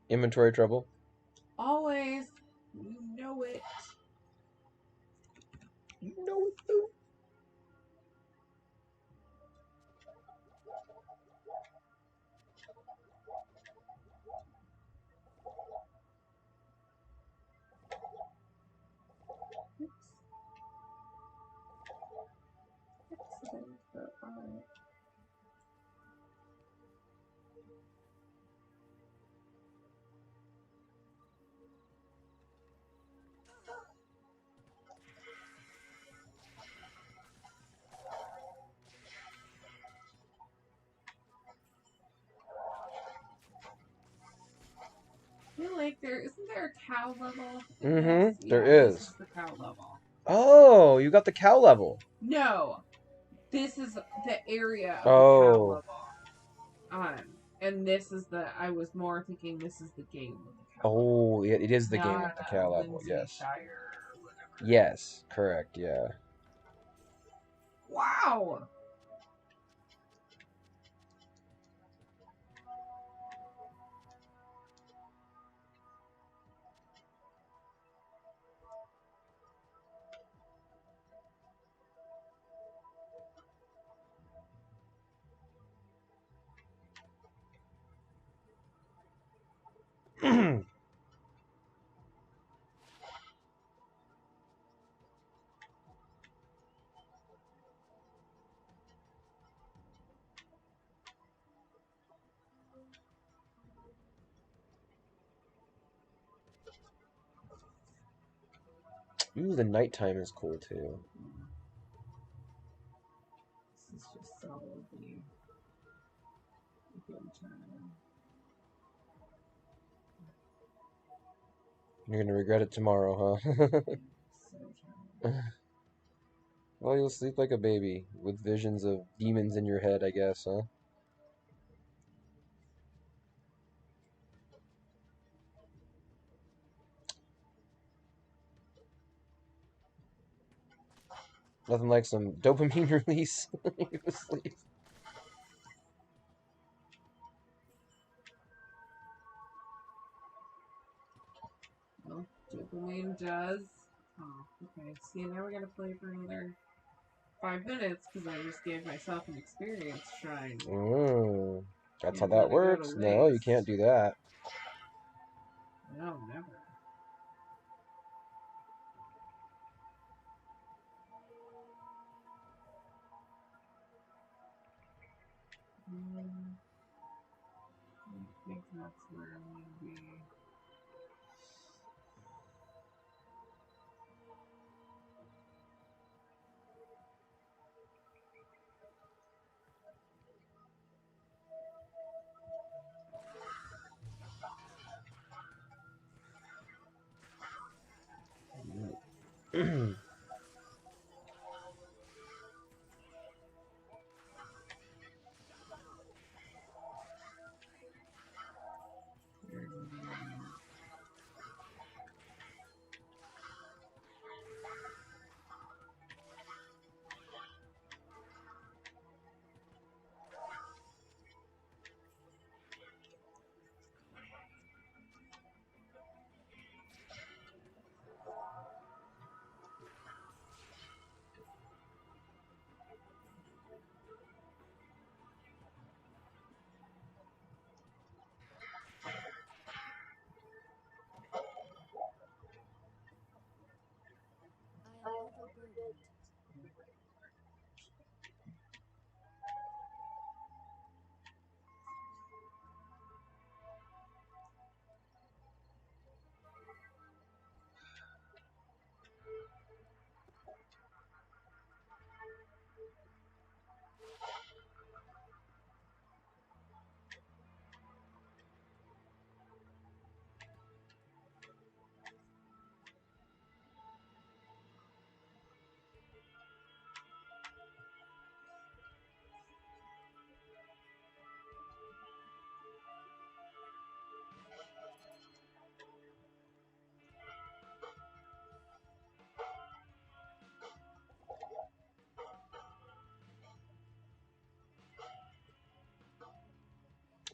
Inventory trouble? Always. You know it. You know it, though. Alright. I feel like isn't there a cow level? There This is. is the cow level. Oh, you got the cow level. No, this is the area of the Oh. cow level. And this is I was more thinking this is the game with the cow. Oh, it is the game with the cow level. Yes. Shire or whatever. Yes, correct. Yeah. Wow. Ooh, the nighttime is cool too. This is just so lovely. You're gonna regret it tomorrow, huh? Well, you'll sleep like a baby with visions of demons in your head, I guess, huh? Nothing like some dopamine release when you go to sleep. Well, Dwayne does. Oh, okay. See, now we gotta play for another 5 minutes because I just gave myself an experience shrine. That's how Can't that let it go to works. No, you waste. can't do that. No, never. I think that's where I'm gonna be.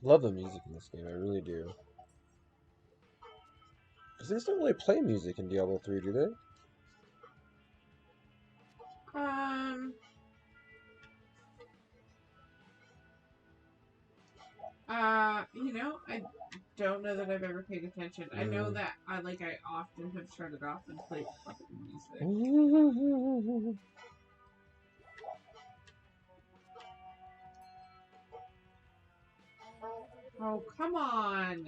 Love the music in this game, I really do. Because they just don't really play music in Diablo 3, do they? I don't know that I've ever paid attention. I know that I often have shut it off and played other music. Oh, come on!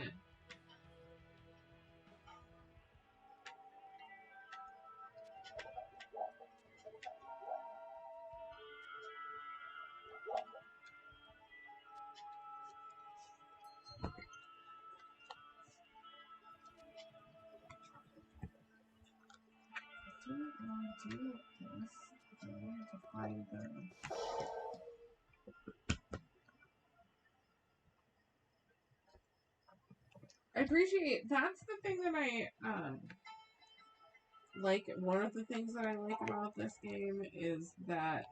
I don't want to do this. I want to find them. I appreciate that's the thing that I like. One of the things that I like about this game is that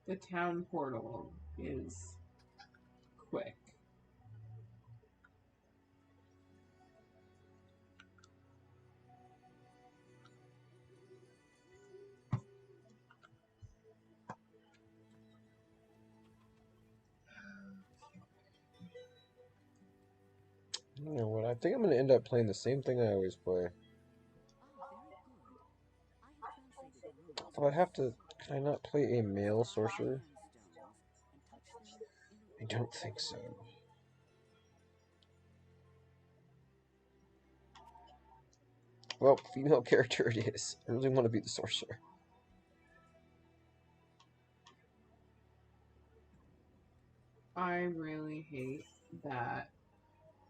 the town portal is quick. You know what? I think I'm going to end up playing the same thing I always play. Although I'd have to. Can I not play a male sorcerer? I don't think so. Well, female character it is. I really want to be the sorcerer. I really hate that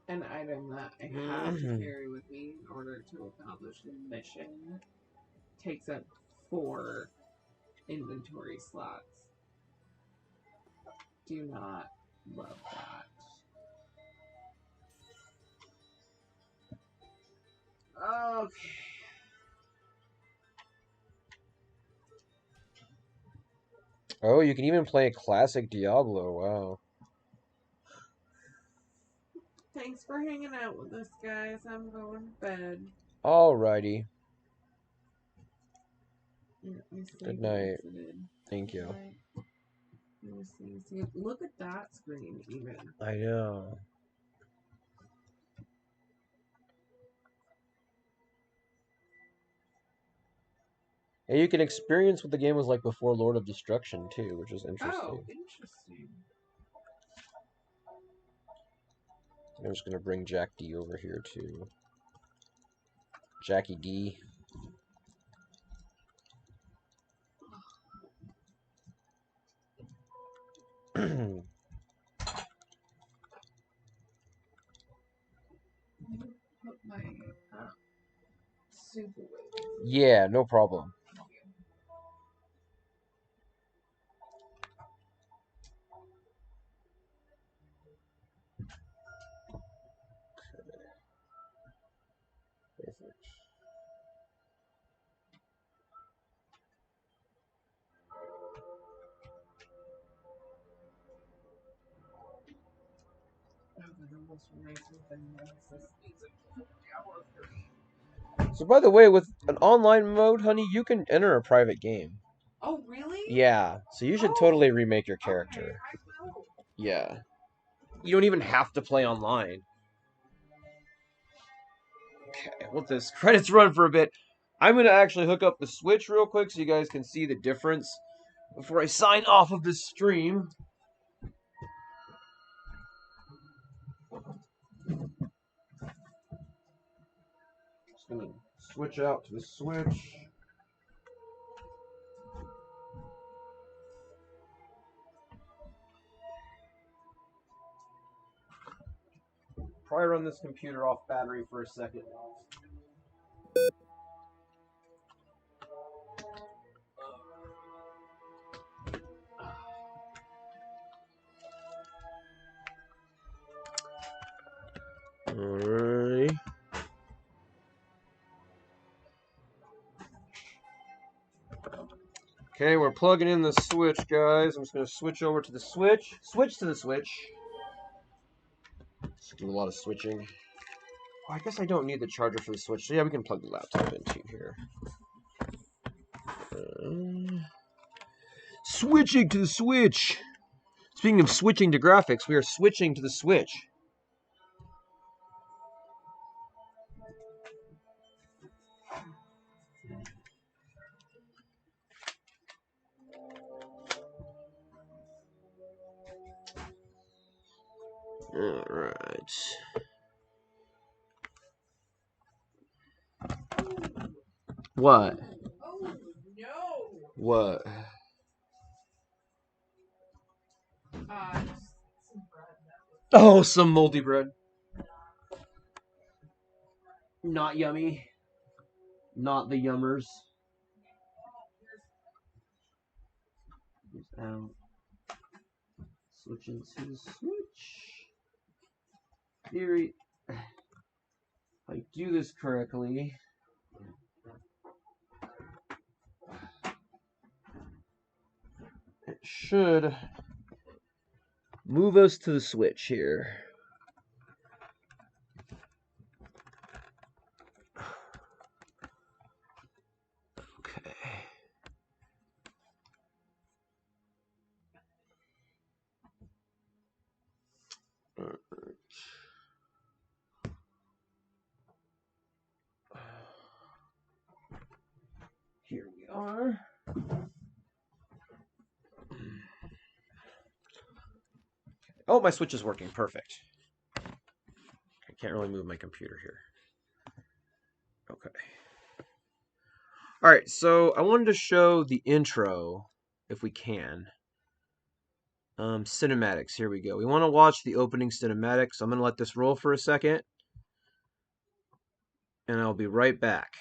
an item that I have to carry with me in order to accomplish the mission takes up 4 inventory slots. Do not love that. Okay. Oh, you can even play classic Diablo. Wow. Thank Thanks for hanging out with us, guys. I'm going to bed. Alrighty. Good night. Thank you. Look at that screen, even. I know. And you can experience what the game was like before Lord of Destruction, too, which is interesting. Oh, interesting. I'm just going to bring Jack D over here, too. Jackie D. Put my soup away. Yeah, no problem. Perfect. So, by the way, with an online mode, honey, you can enter a private game. Oh, really? Yeah, so you should totally remake your character. Okay, I will. Yeah. You don't even have to play online. Okay, let this credits run for a bit. I'm going to actually hook up the Switch real quick so you guys can see the difference before I sign off of this stream. Just going to switch out to the Switch. Probably run this computer off battery for a second. Alright. Okay, we're plugging in the Switch, guys. I'm just going to switch over to the Switch. Switch to the Switch. Just do a lot of switching. Oh, I guess I don't need the charger for the Switch. So yeah, we can plug the laptop into here. Switching to the Switch. Speaking of switching to graphics, we are switching to the Switch. Alright. What? Oh, no. What? Some bread. Oh, some moldy bread. Not yummy. Not the yummers. Out. Switching to the Switch. Theory. If I do this correctly. It should move us to the Switch here. Okay. Alright. Here we are. Oh, my Switch is working. Perfect. I can't really move my computer here. Okay. Alright, so I wanted to show the intro, if we can. Cinematics, here we go. We want to watch the opening cinematics. I'm going to let this roll for a second. And I'll be right back.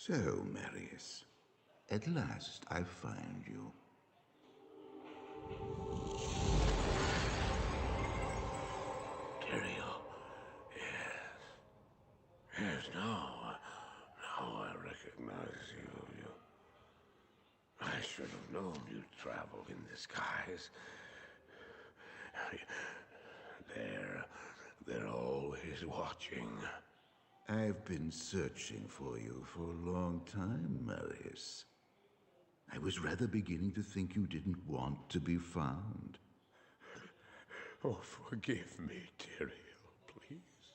So, Marius, at last I find you. Tyrael, yes. Yes, now I recognize you. I should have known you'd travel in this guise. They're always watching. I've been searching for you for a long time, Marius. I was rather beginning to think you didn't want to be found. Oh, forgive me, Tyrael, please.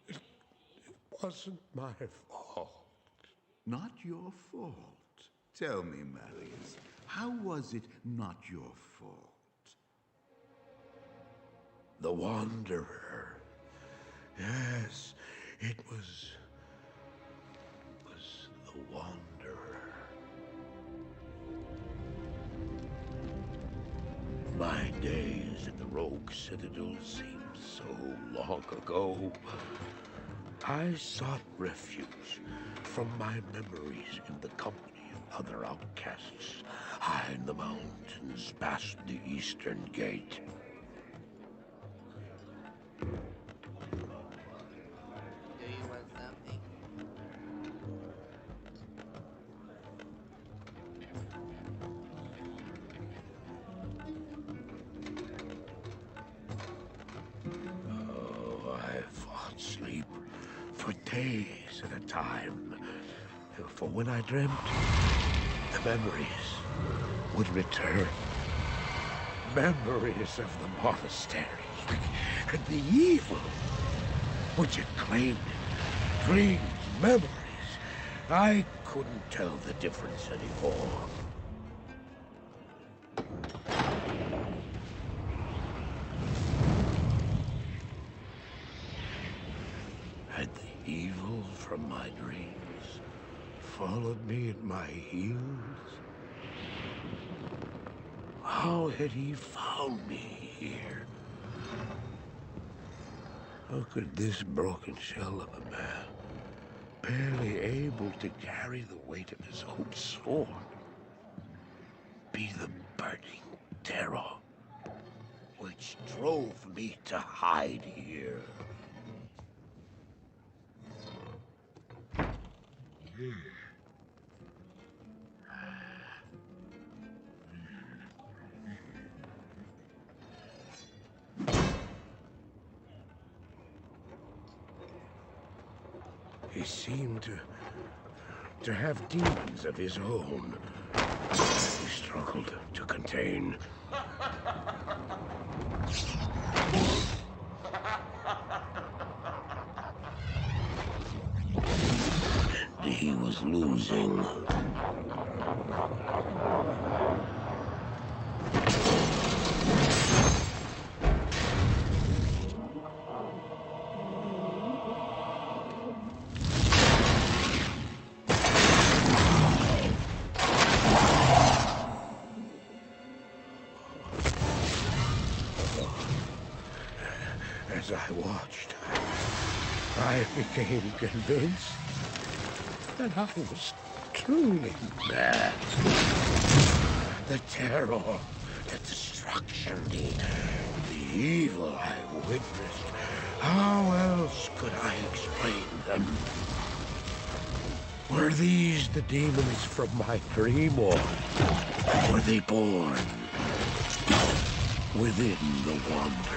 It wasn't my fault. Not your fault. Tell me, Marius, how was it not your fault? The Wanderer. Yes, it was the Wanderer. My days at the Rogue Citadel seem so long ago. I sought refuge from my memories in the company of other outcasts, high in the mountains past the Eastern Gate. Do you want something? Oh, I fought sleep for days at a time. For when I dreamt, the memories would return. Memories of the monasteries and the evil which had claimed it. Dreams, memories. I couldn't tell the difference anymore. Had the evil from my dreams followed me at my heels? How had he found me here? How could this broken shell of a man, barely able to carry the weight of his own sword, be the burning terror which drove me to hide here? He seemed to have demons of his own. He struggled to contain. And he was losing. As I watched, I became convinced that I was truly mad. The terror, the destruction, the evil I witnessed. How else could I explain them? Were these the demons from my dream, or were they born within the Wanderer?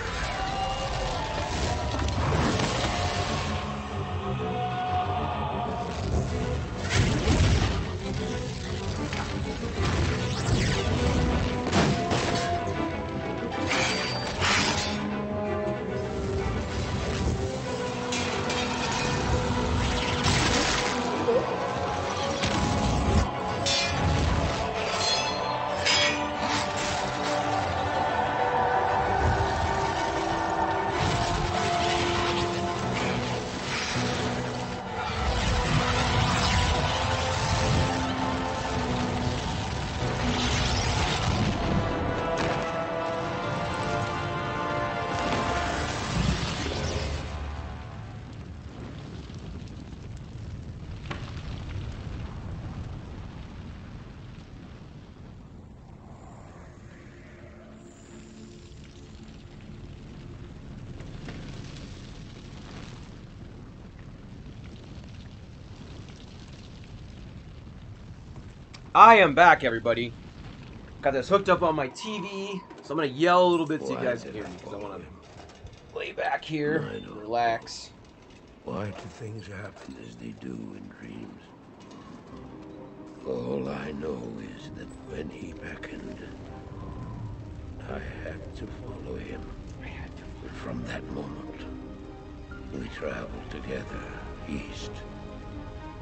I am back, everybody. Got this hooked up on my TV, so I'm gonna yell a little bit so you guys can hear me, because I want to lay back here I and don't relax. Why do things happen as they do in dreams? All I know is that when he beckoned, I had to follow him. And from that moment, we traveled together, east.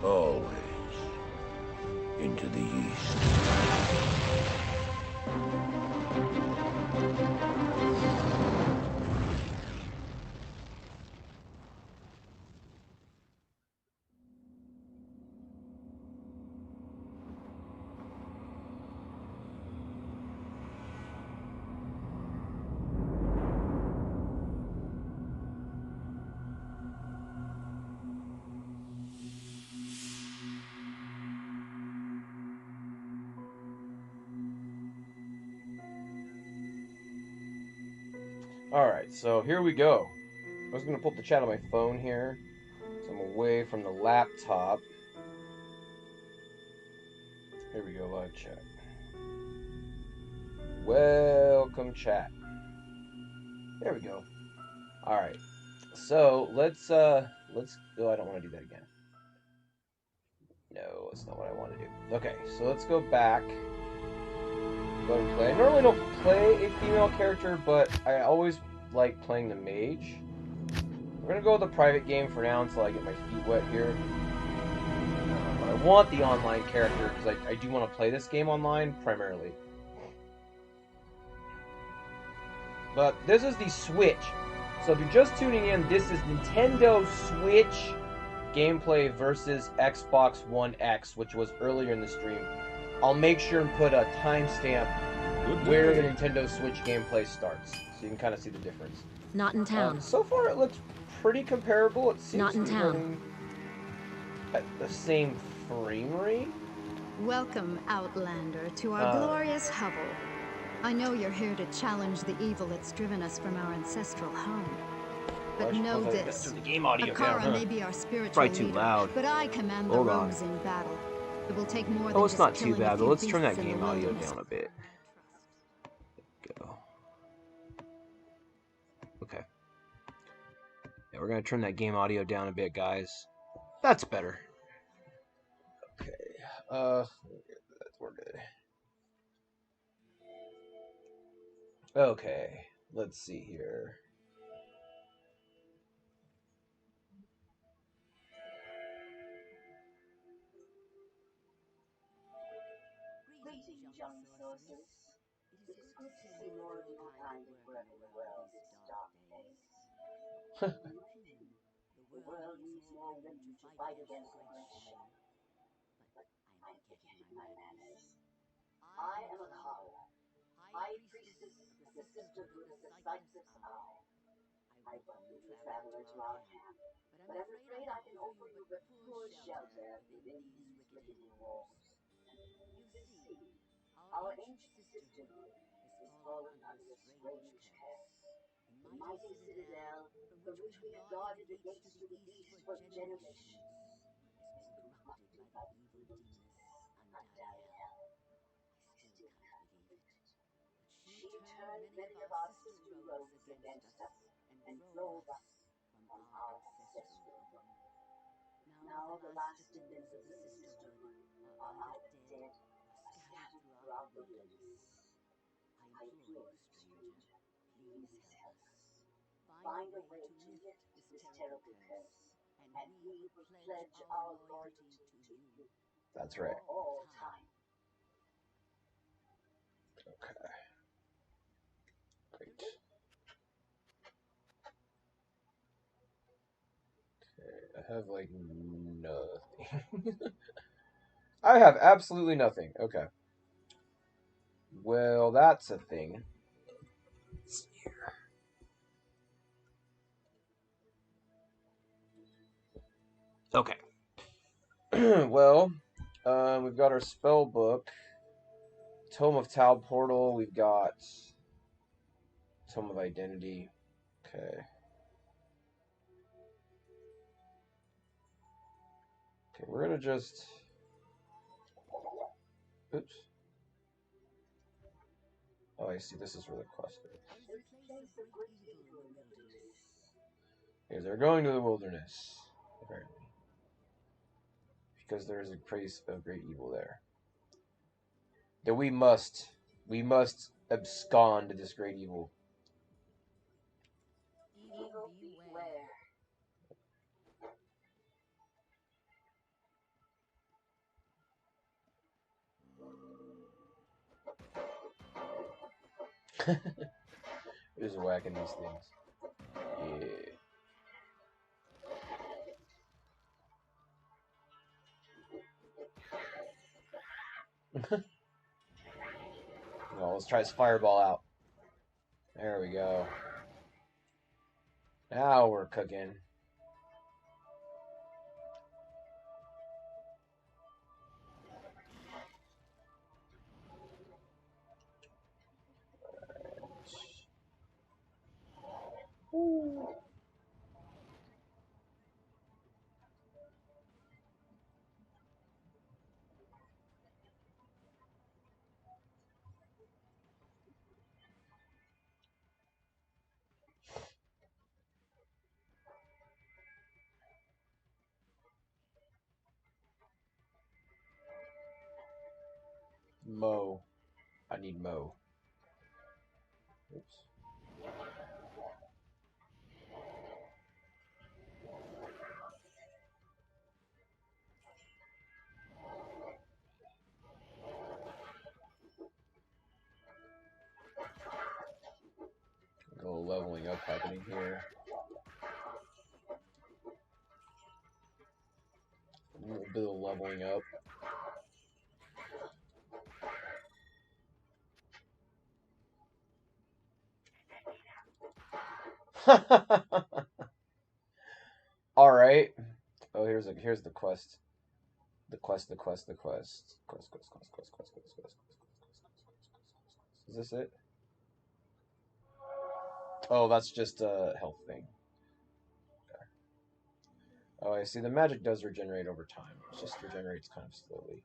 Always into the east. Alright, so here we go. I was gonna pull up the chat on my phone here, so I'm away from the laptop. Here we go, live chat. Welcome, chat. There we go. Alright. So let's oh, I don't want to do that again. No, that's not what I want to do. Okay, so let's go back. Go and play. I normally don't play a female character, but I always like playing the mage. We're gonna go with a private game for now until I get my feet wet here. But I want the online character because I do want to play this game online primarily. But this is the Switch. So if you're just tuning in, this is Nintendo Switch gameplay versus Xbox One X, which was earlier in the stream. I'll make sure and put a timestamp where the Nintendo Switch gameplay starts, so you can kind of see the difference. Not in town. So far, it looks pretty comparable. It seems Not in to be town. running at the same frame rate. Welcome, Outlander, to our glorious hovel. I know you're here to challenge the evil that's driven us from our ancestral home. But know this, The game audio Akara down, may be our spiritual Probably too leader, loud. but I command the Hold on. rogues in battle. It will take more Oh, than it's just not too killing a bad, but few let's turn that beasts in the game audio wilderness. down a bit. Go. Okay. Yeah, we're gonna turn that game audio down a bit, guys. That's better. Okay. We're good. Okay. Let's see here. Greetings, young sorceress. It is good to see more of your kind working the world these dark days. The world needs more women to fight against oppression. But I am forgetting my manners. I am Akara, High Priestess of the Sisterhood of the Cypress Eye. I welcome you, traveler, to our camp, but I'm afraid I can offer you but poor shelter within these rickety walls. You see, our ancient sisterhood has fallen under a strange curse. A mighty citadel from which we have guarded the gates to the east for generations has been corrupted by the evil demoness Untitled. I still can't believe it. But she turned many of our sister rogues against us and drove us from our ancestral home. Now the last of members of the sisterhood are either dead or scattered throughout the wilderness. I implore you, stranger, please help us. Find a way to lift this terrible curse, and we will pledge our loyalty to you. That's right. For all time. Okay. Great. Okay, I have like nothing. I have absolutely nothing. Okay. Well, that's a thing. Let's see here. Okay. Well, we've got our spell book. Tome of Tau Portal. We've got Tome of Identity. Okay. Okay, we're gonna just Oops. Oh, I see. This is where the quest is. Because they're going to the wilderness, apparently. Because there is a place of great evil there. That we must abscond this great evil. Evil beware. Who's whacking these things? Yeah. Well, let's try this fireball out. There we go. Now we're cooking. Ooh. Mo. I need Mo. Oops. A little leveling up happening here. A little bit of leveling up. All right. Oh, here's the quest. The quest. Quest. Is this it? Oh, that's just a health thing. Okay. Oh, I see. The magic does regenerate over time. It just regenerates kind of slowly.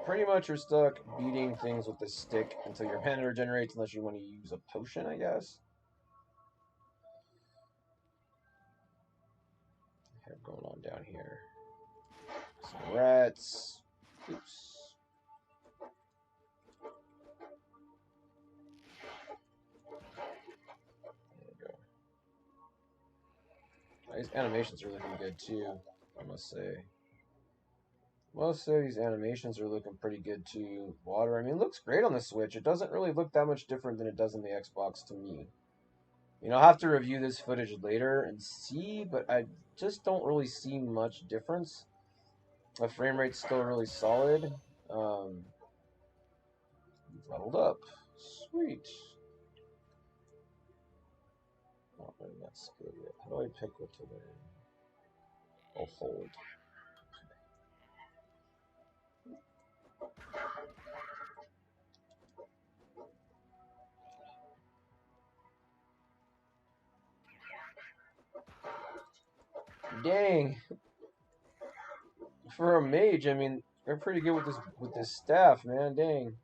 Pretty much you're stuck beating things with this stick until your mana regenerates, unless you want to use a potion, I guess. Have going on down here. Some rats. Oops. There we go. These animations are looking good too, I must say. Most of these animations are looking pretty good too. Water, I mean, it looks great on the Switch. It doesn't really look that much different than it does on the Xbox to me. You know, I'll have to review this footage later and see, but I just don't really see much difference. The frame rate's still really solid. Leveled up. Sweet. Not learning that skill yet. How do I pick what to learn? I'll hold. Dang. For a mage, I mean, they're pretty good with this staff, man. Dang.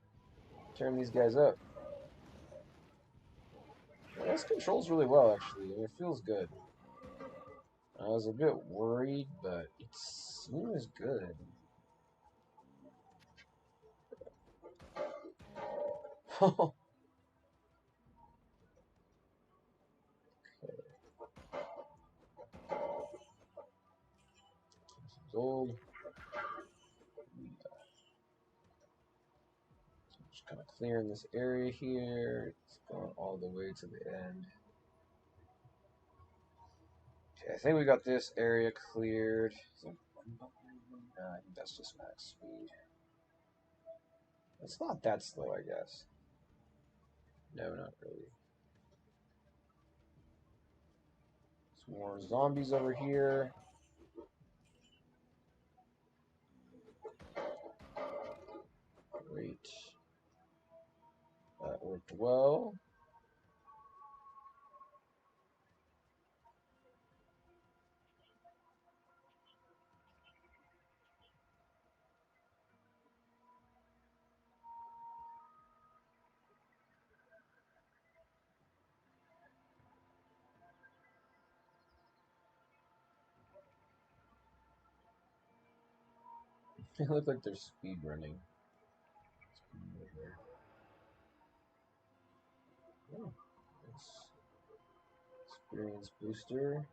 Tearing these guys up. Yeah, this controls really well, actually. It feels good. I was a bit worried, but it seems good. Okay. Gold. Just kind of clearing this area here. It's going all the way to the end. Okay, I think we got this area cleared. I think that's just max speed. It's not that slow, I guess. No, not really. Some more zombies over here. Great. That worked well. They look like they're speed running. Oh, nice. Experience booster.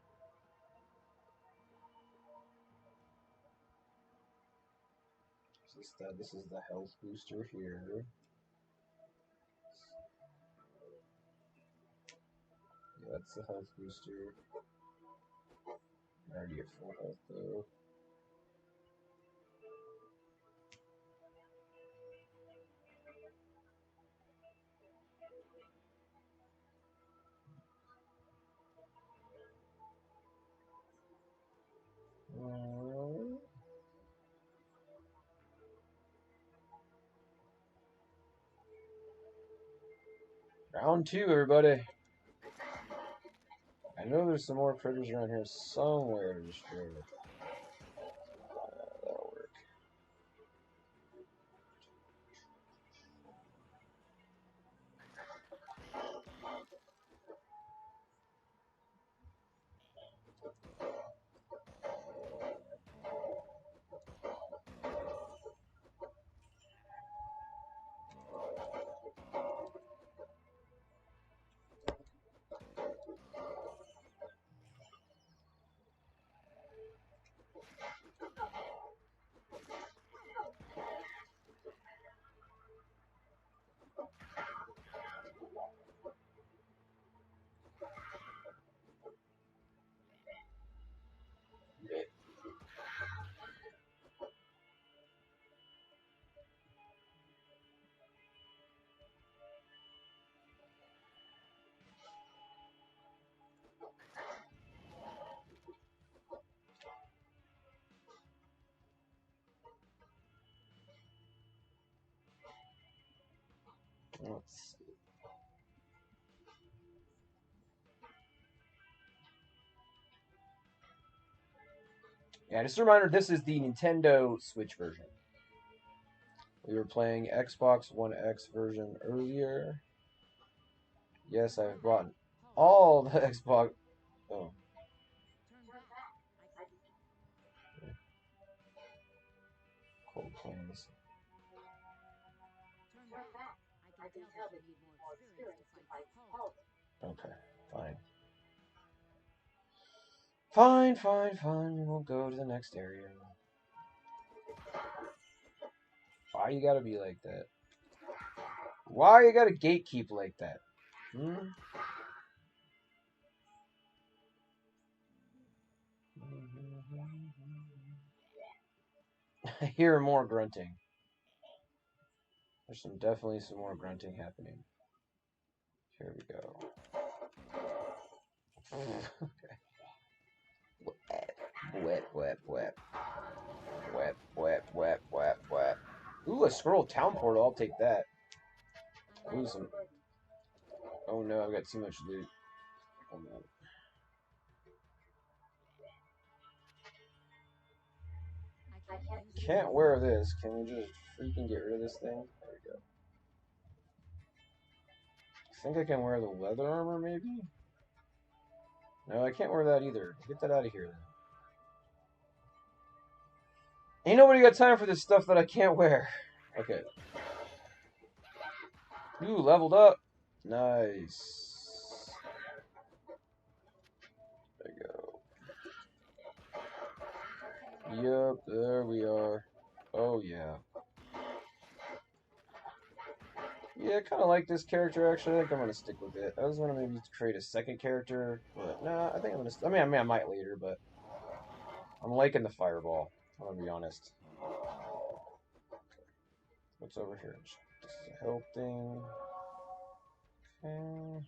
This is the health booster here. Yeah, that's the health booster. I already at full health though. Round 2, everybody. I know there's some more critters around here somewhere to destroy. That'll work. Let's see. Yeah, just a reminder, this is the Nintendo Switch version. We were playing Xbox One X version earlier. Yes, I've bought all the Xbox. Oh. Cold Plains. Okay, fine. Fine. We'll go to the next area. Why you gotta be like that? Why you gotta gatekeep like that? Hmm? I hear more grunting. There's definitely some more grunting happening. Here we go. Okay. Wet. Ooh, a scroll town portal. I'll take that. Ooh, some. Oh no, I've got too much loot. Oh no. Can't wear this. Can we just freaking get rid of this thing? There we go. I think I can wear the leather armor, maybe? No, I can't wear that either. Get that out of here, then. Ain't nobody got time for this stuff that I can't wear. Okay. Ooh, leveled up. Nice. There you go. Yep, there we are. Oh, yeah. Yeah, I kind of like this character, actually. I think I'm going to stick with it. I was going to maybe create a second character, but nah, I think I'm going to... I mean, I might later, but I'm liking the fireball. I'm going to be honest. What's over here? This is a help thing. Okay.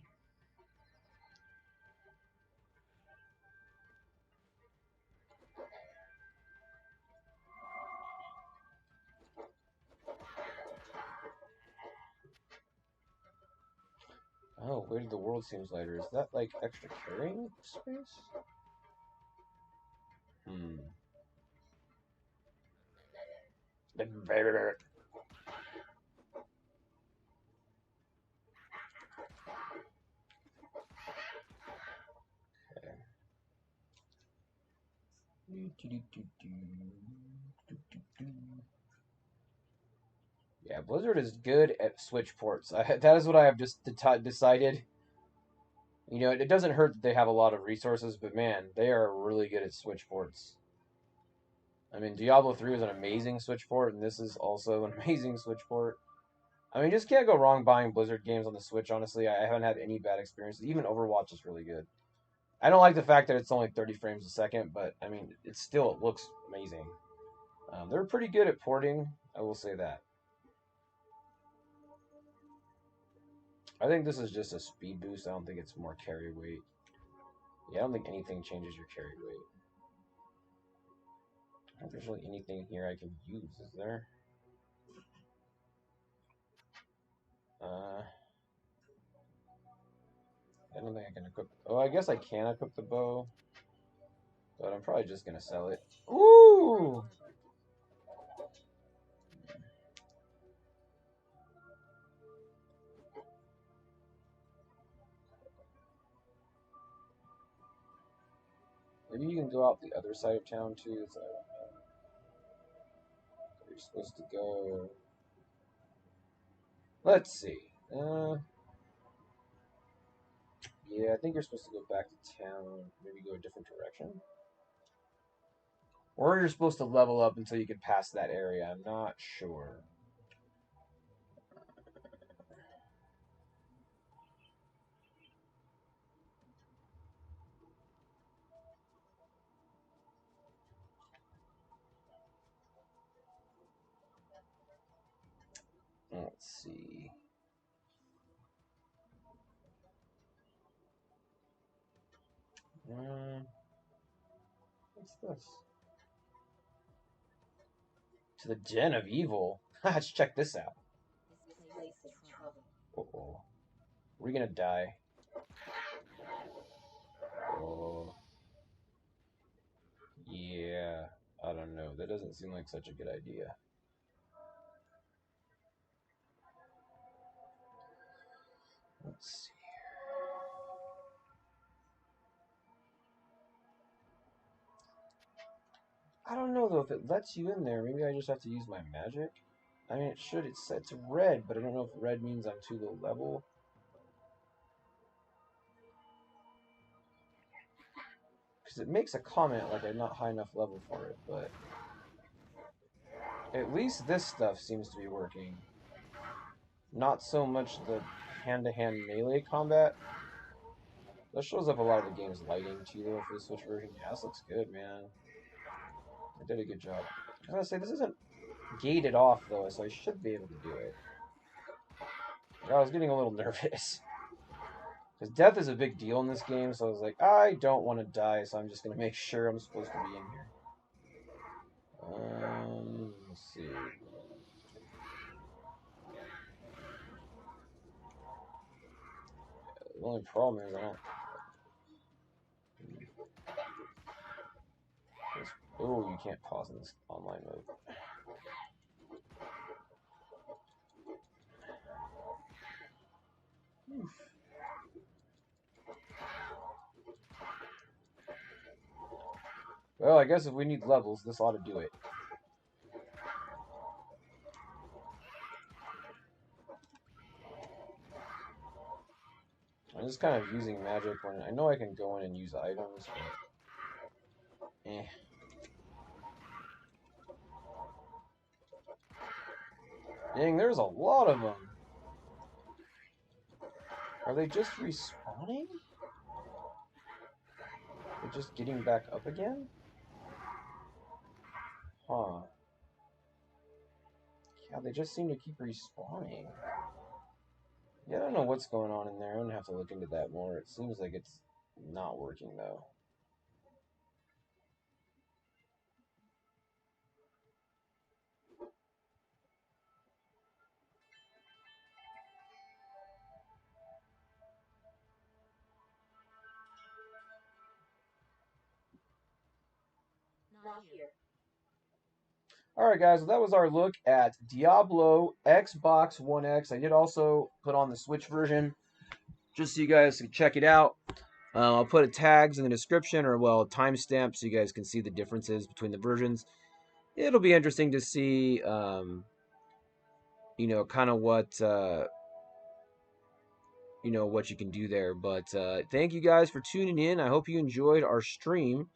Oh, where did the world seems lighter? Is that like extra carrying space? Hmm. Okay. Yeah, Blizzard is good at Switch ports. That is what I have just decided. You know, it doesn't hurt that they have a lot of resources, but man, they are really good at Switch ports. I mean, Diablo 3 is an amazing Switch port, and this is also an amazing Switch port. I mean, you just can't go wrong buying Blizzard games on the Switch, honestly. I haven't had any bad experiences. Even Overwatch is really good. I don't like the fact that it's only 30 frames a second, but, I mean, it looks amazing. They're pretty good at porting, I will say that. I think this is just a speed boost. I don't think it's more carry weight. Yeah, I don't think anything changes your carry weight. I don't think there's really anything here I can use, is there? I don't think I can equip... Oh, I guess I can equip the bow. But I'm probably just going to sell it. Ooh! Maybe you can go out the other side of town, too. So you're supposed to go... Let's see. Yeah, I think you're supposed to go back to town. Maybe go a different direction. Or you're supposed to level up until you can pass that area. I'm not sure. Let's see. What's this? To the Den of Evil. Let's check this out. This place is trouble. Uh-oh. We're gonna die. Oh. Yeah. I don't know. That doesn't seem like such a good idea. Let's see. I don't know though if it lets you in there. Maybe I just have to use my magic. I mean, it should. It's set to red, but I don't know if red means I'm too low level. Because it makes a comment like I'm not high enough level for it, but at least this stuff seems to be working. Not so much the hand-to-hand melee combat. That shows up a lot of the game's lighting too, though, for the Switch version. Yeah, this looks good, man. They did a good job. I was gonna say, this isn't gated off, though, so I should be able to do it. I was getting a little nervous. Because death is a big deal in this game, so I was like, I don't want to die, so I'm just going to make sure I'm supposed to be in here. Let's see. The only problem is I don't... Oh, you can't pause in this online mode. Well, I guess if we need levels, this ought to do it. I'm just kind of using magic when... I know I can go in and use items, but... Eh. Dang, there's a lot of them. Are they just respawning? They're just getting back up again? Huh. Yeah, they just seem to keep respawning. Yeah, I don't know what's going on in there. I'm gonna have to look into that more. It seems like it's not working, though. Not here. Alright, guys, well, that was our look at Diablo Xbox One X. I did also put on the Switch version, just so you guys can check it out. I'll put tags in the description, or well, timestamp, so you guys can see the differences between the versions. It'll be interesting to see, you know, kind of what, you know, what you can do there. But thank you guys for tuning in. I hope you enjoyed our stream.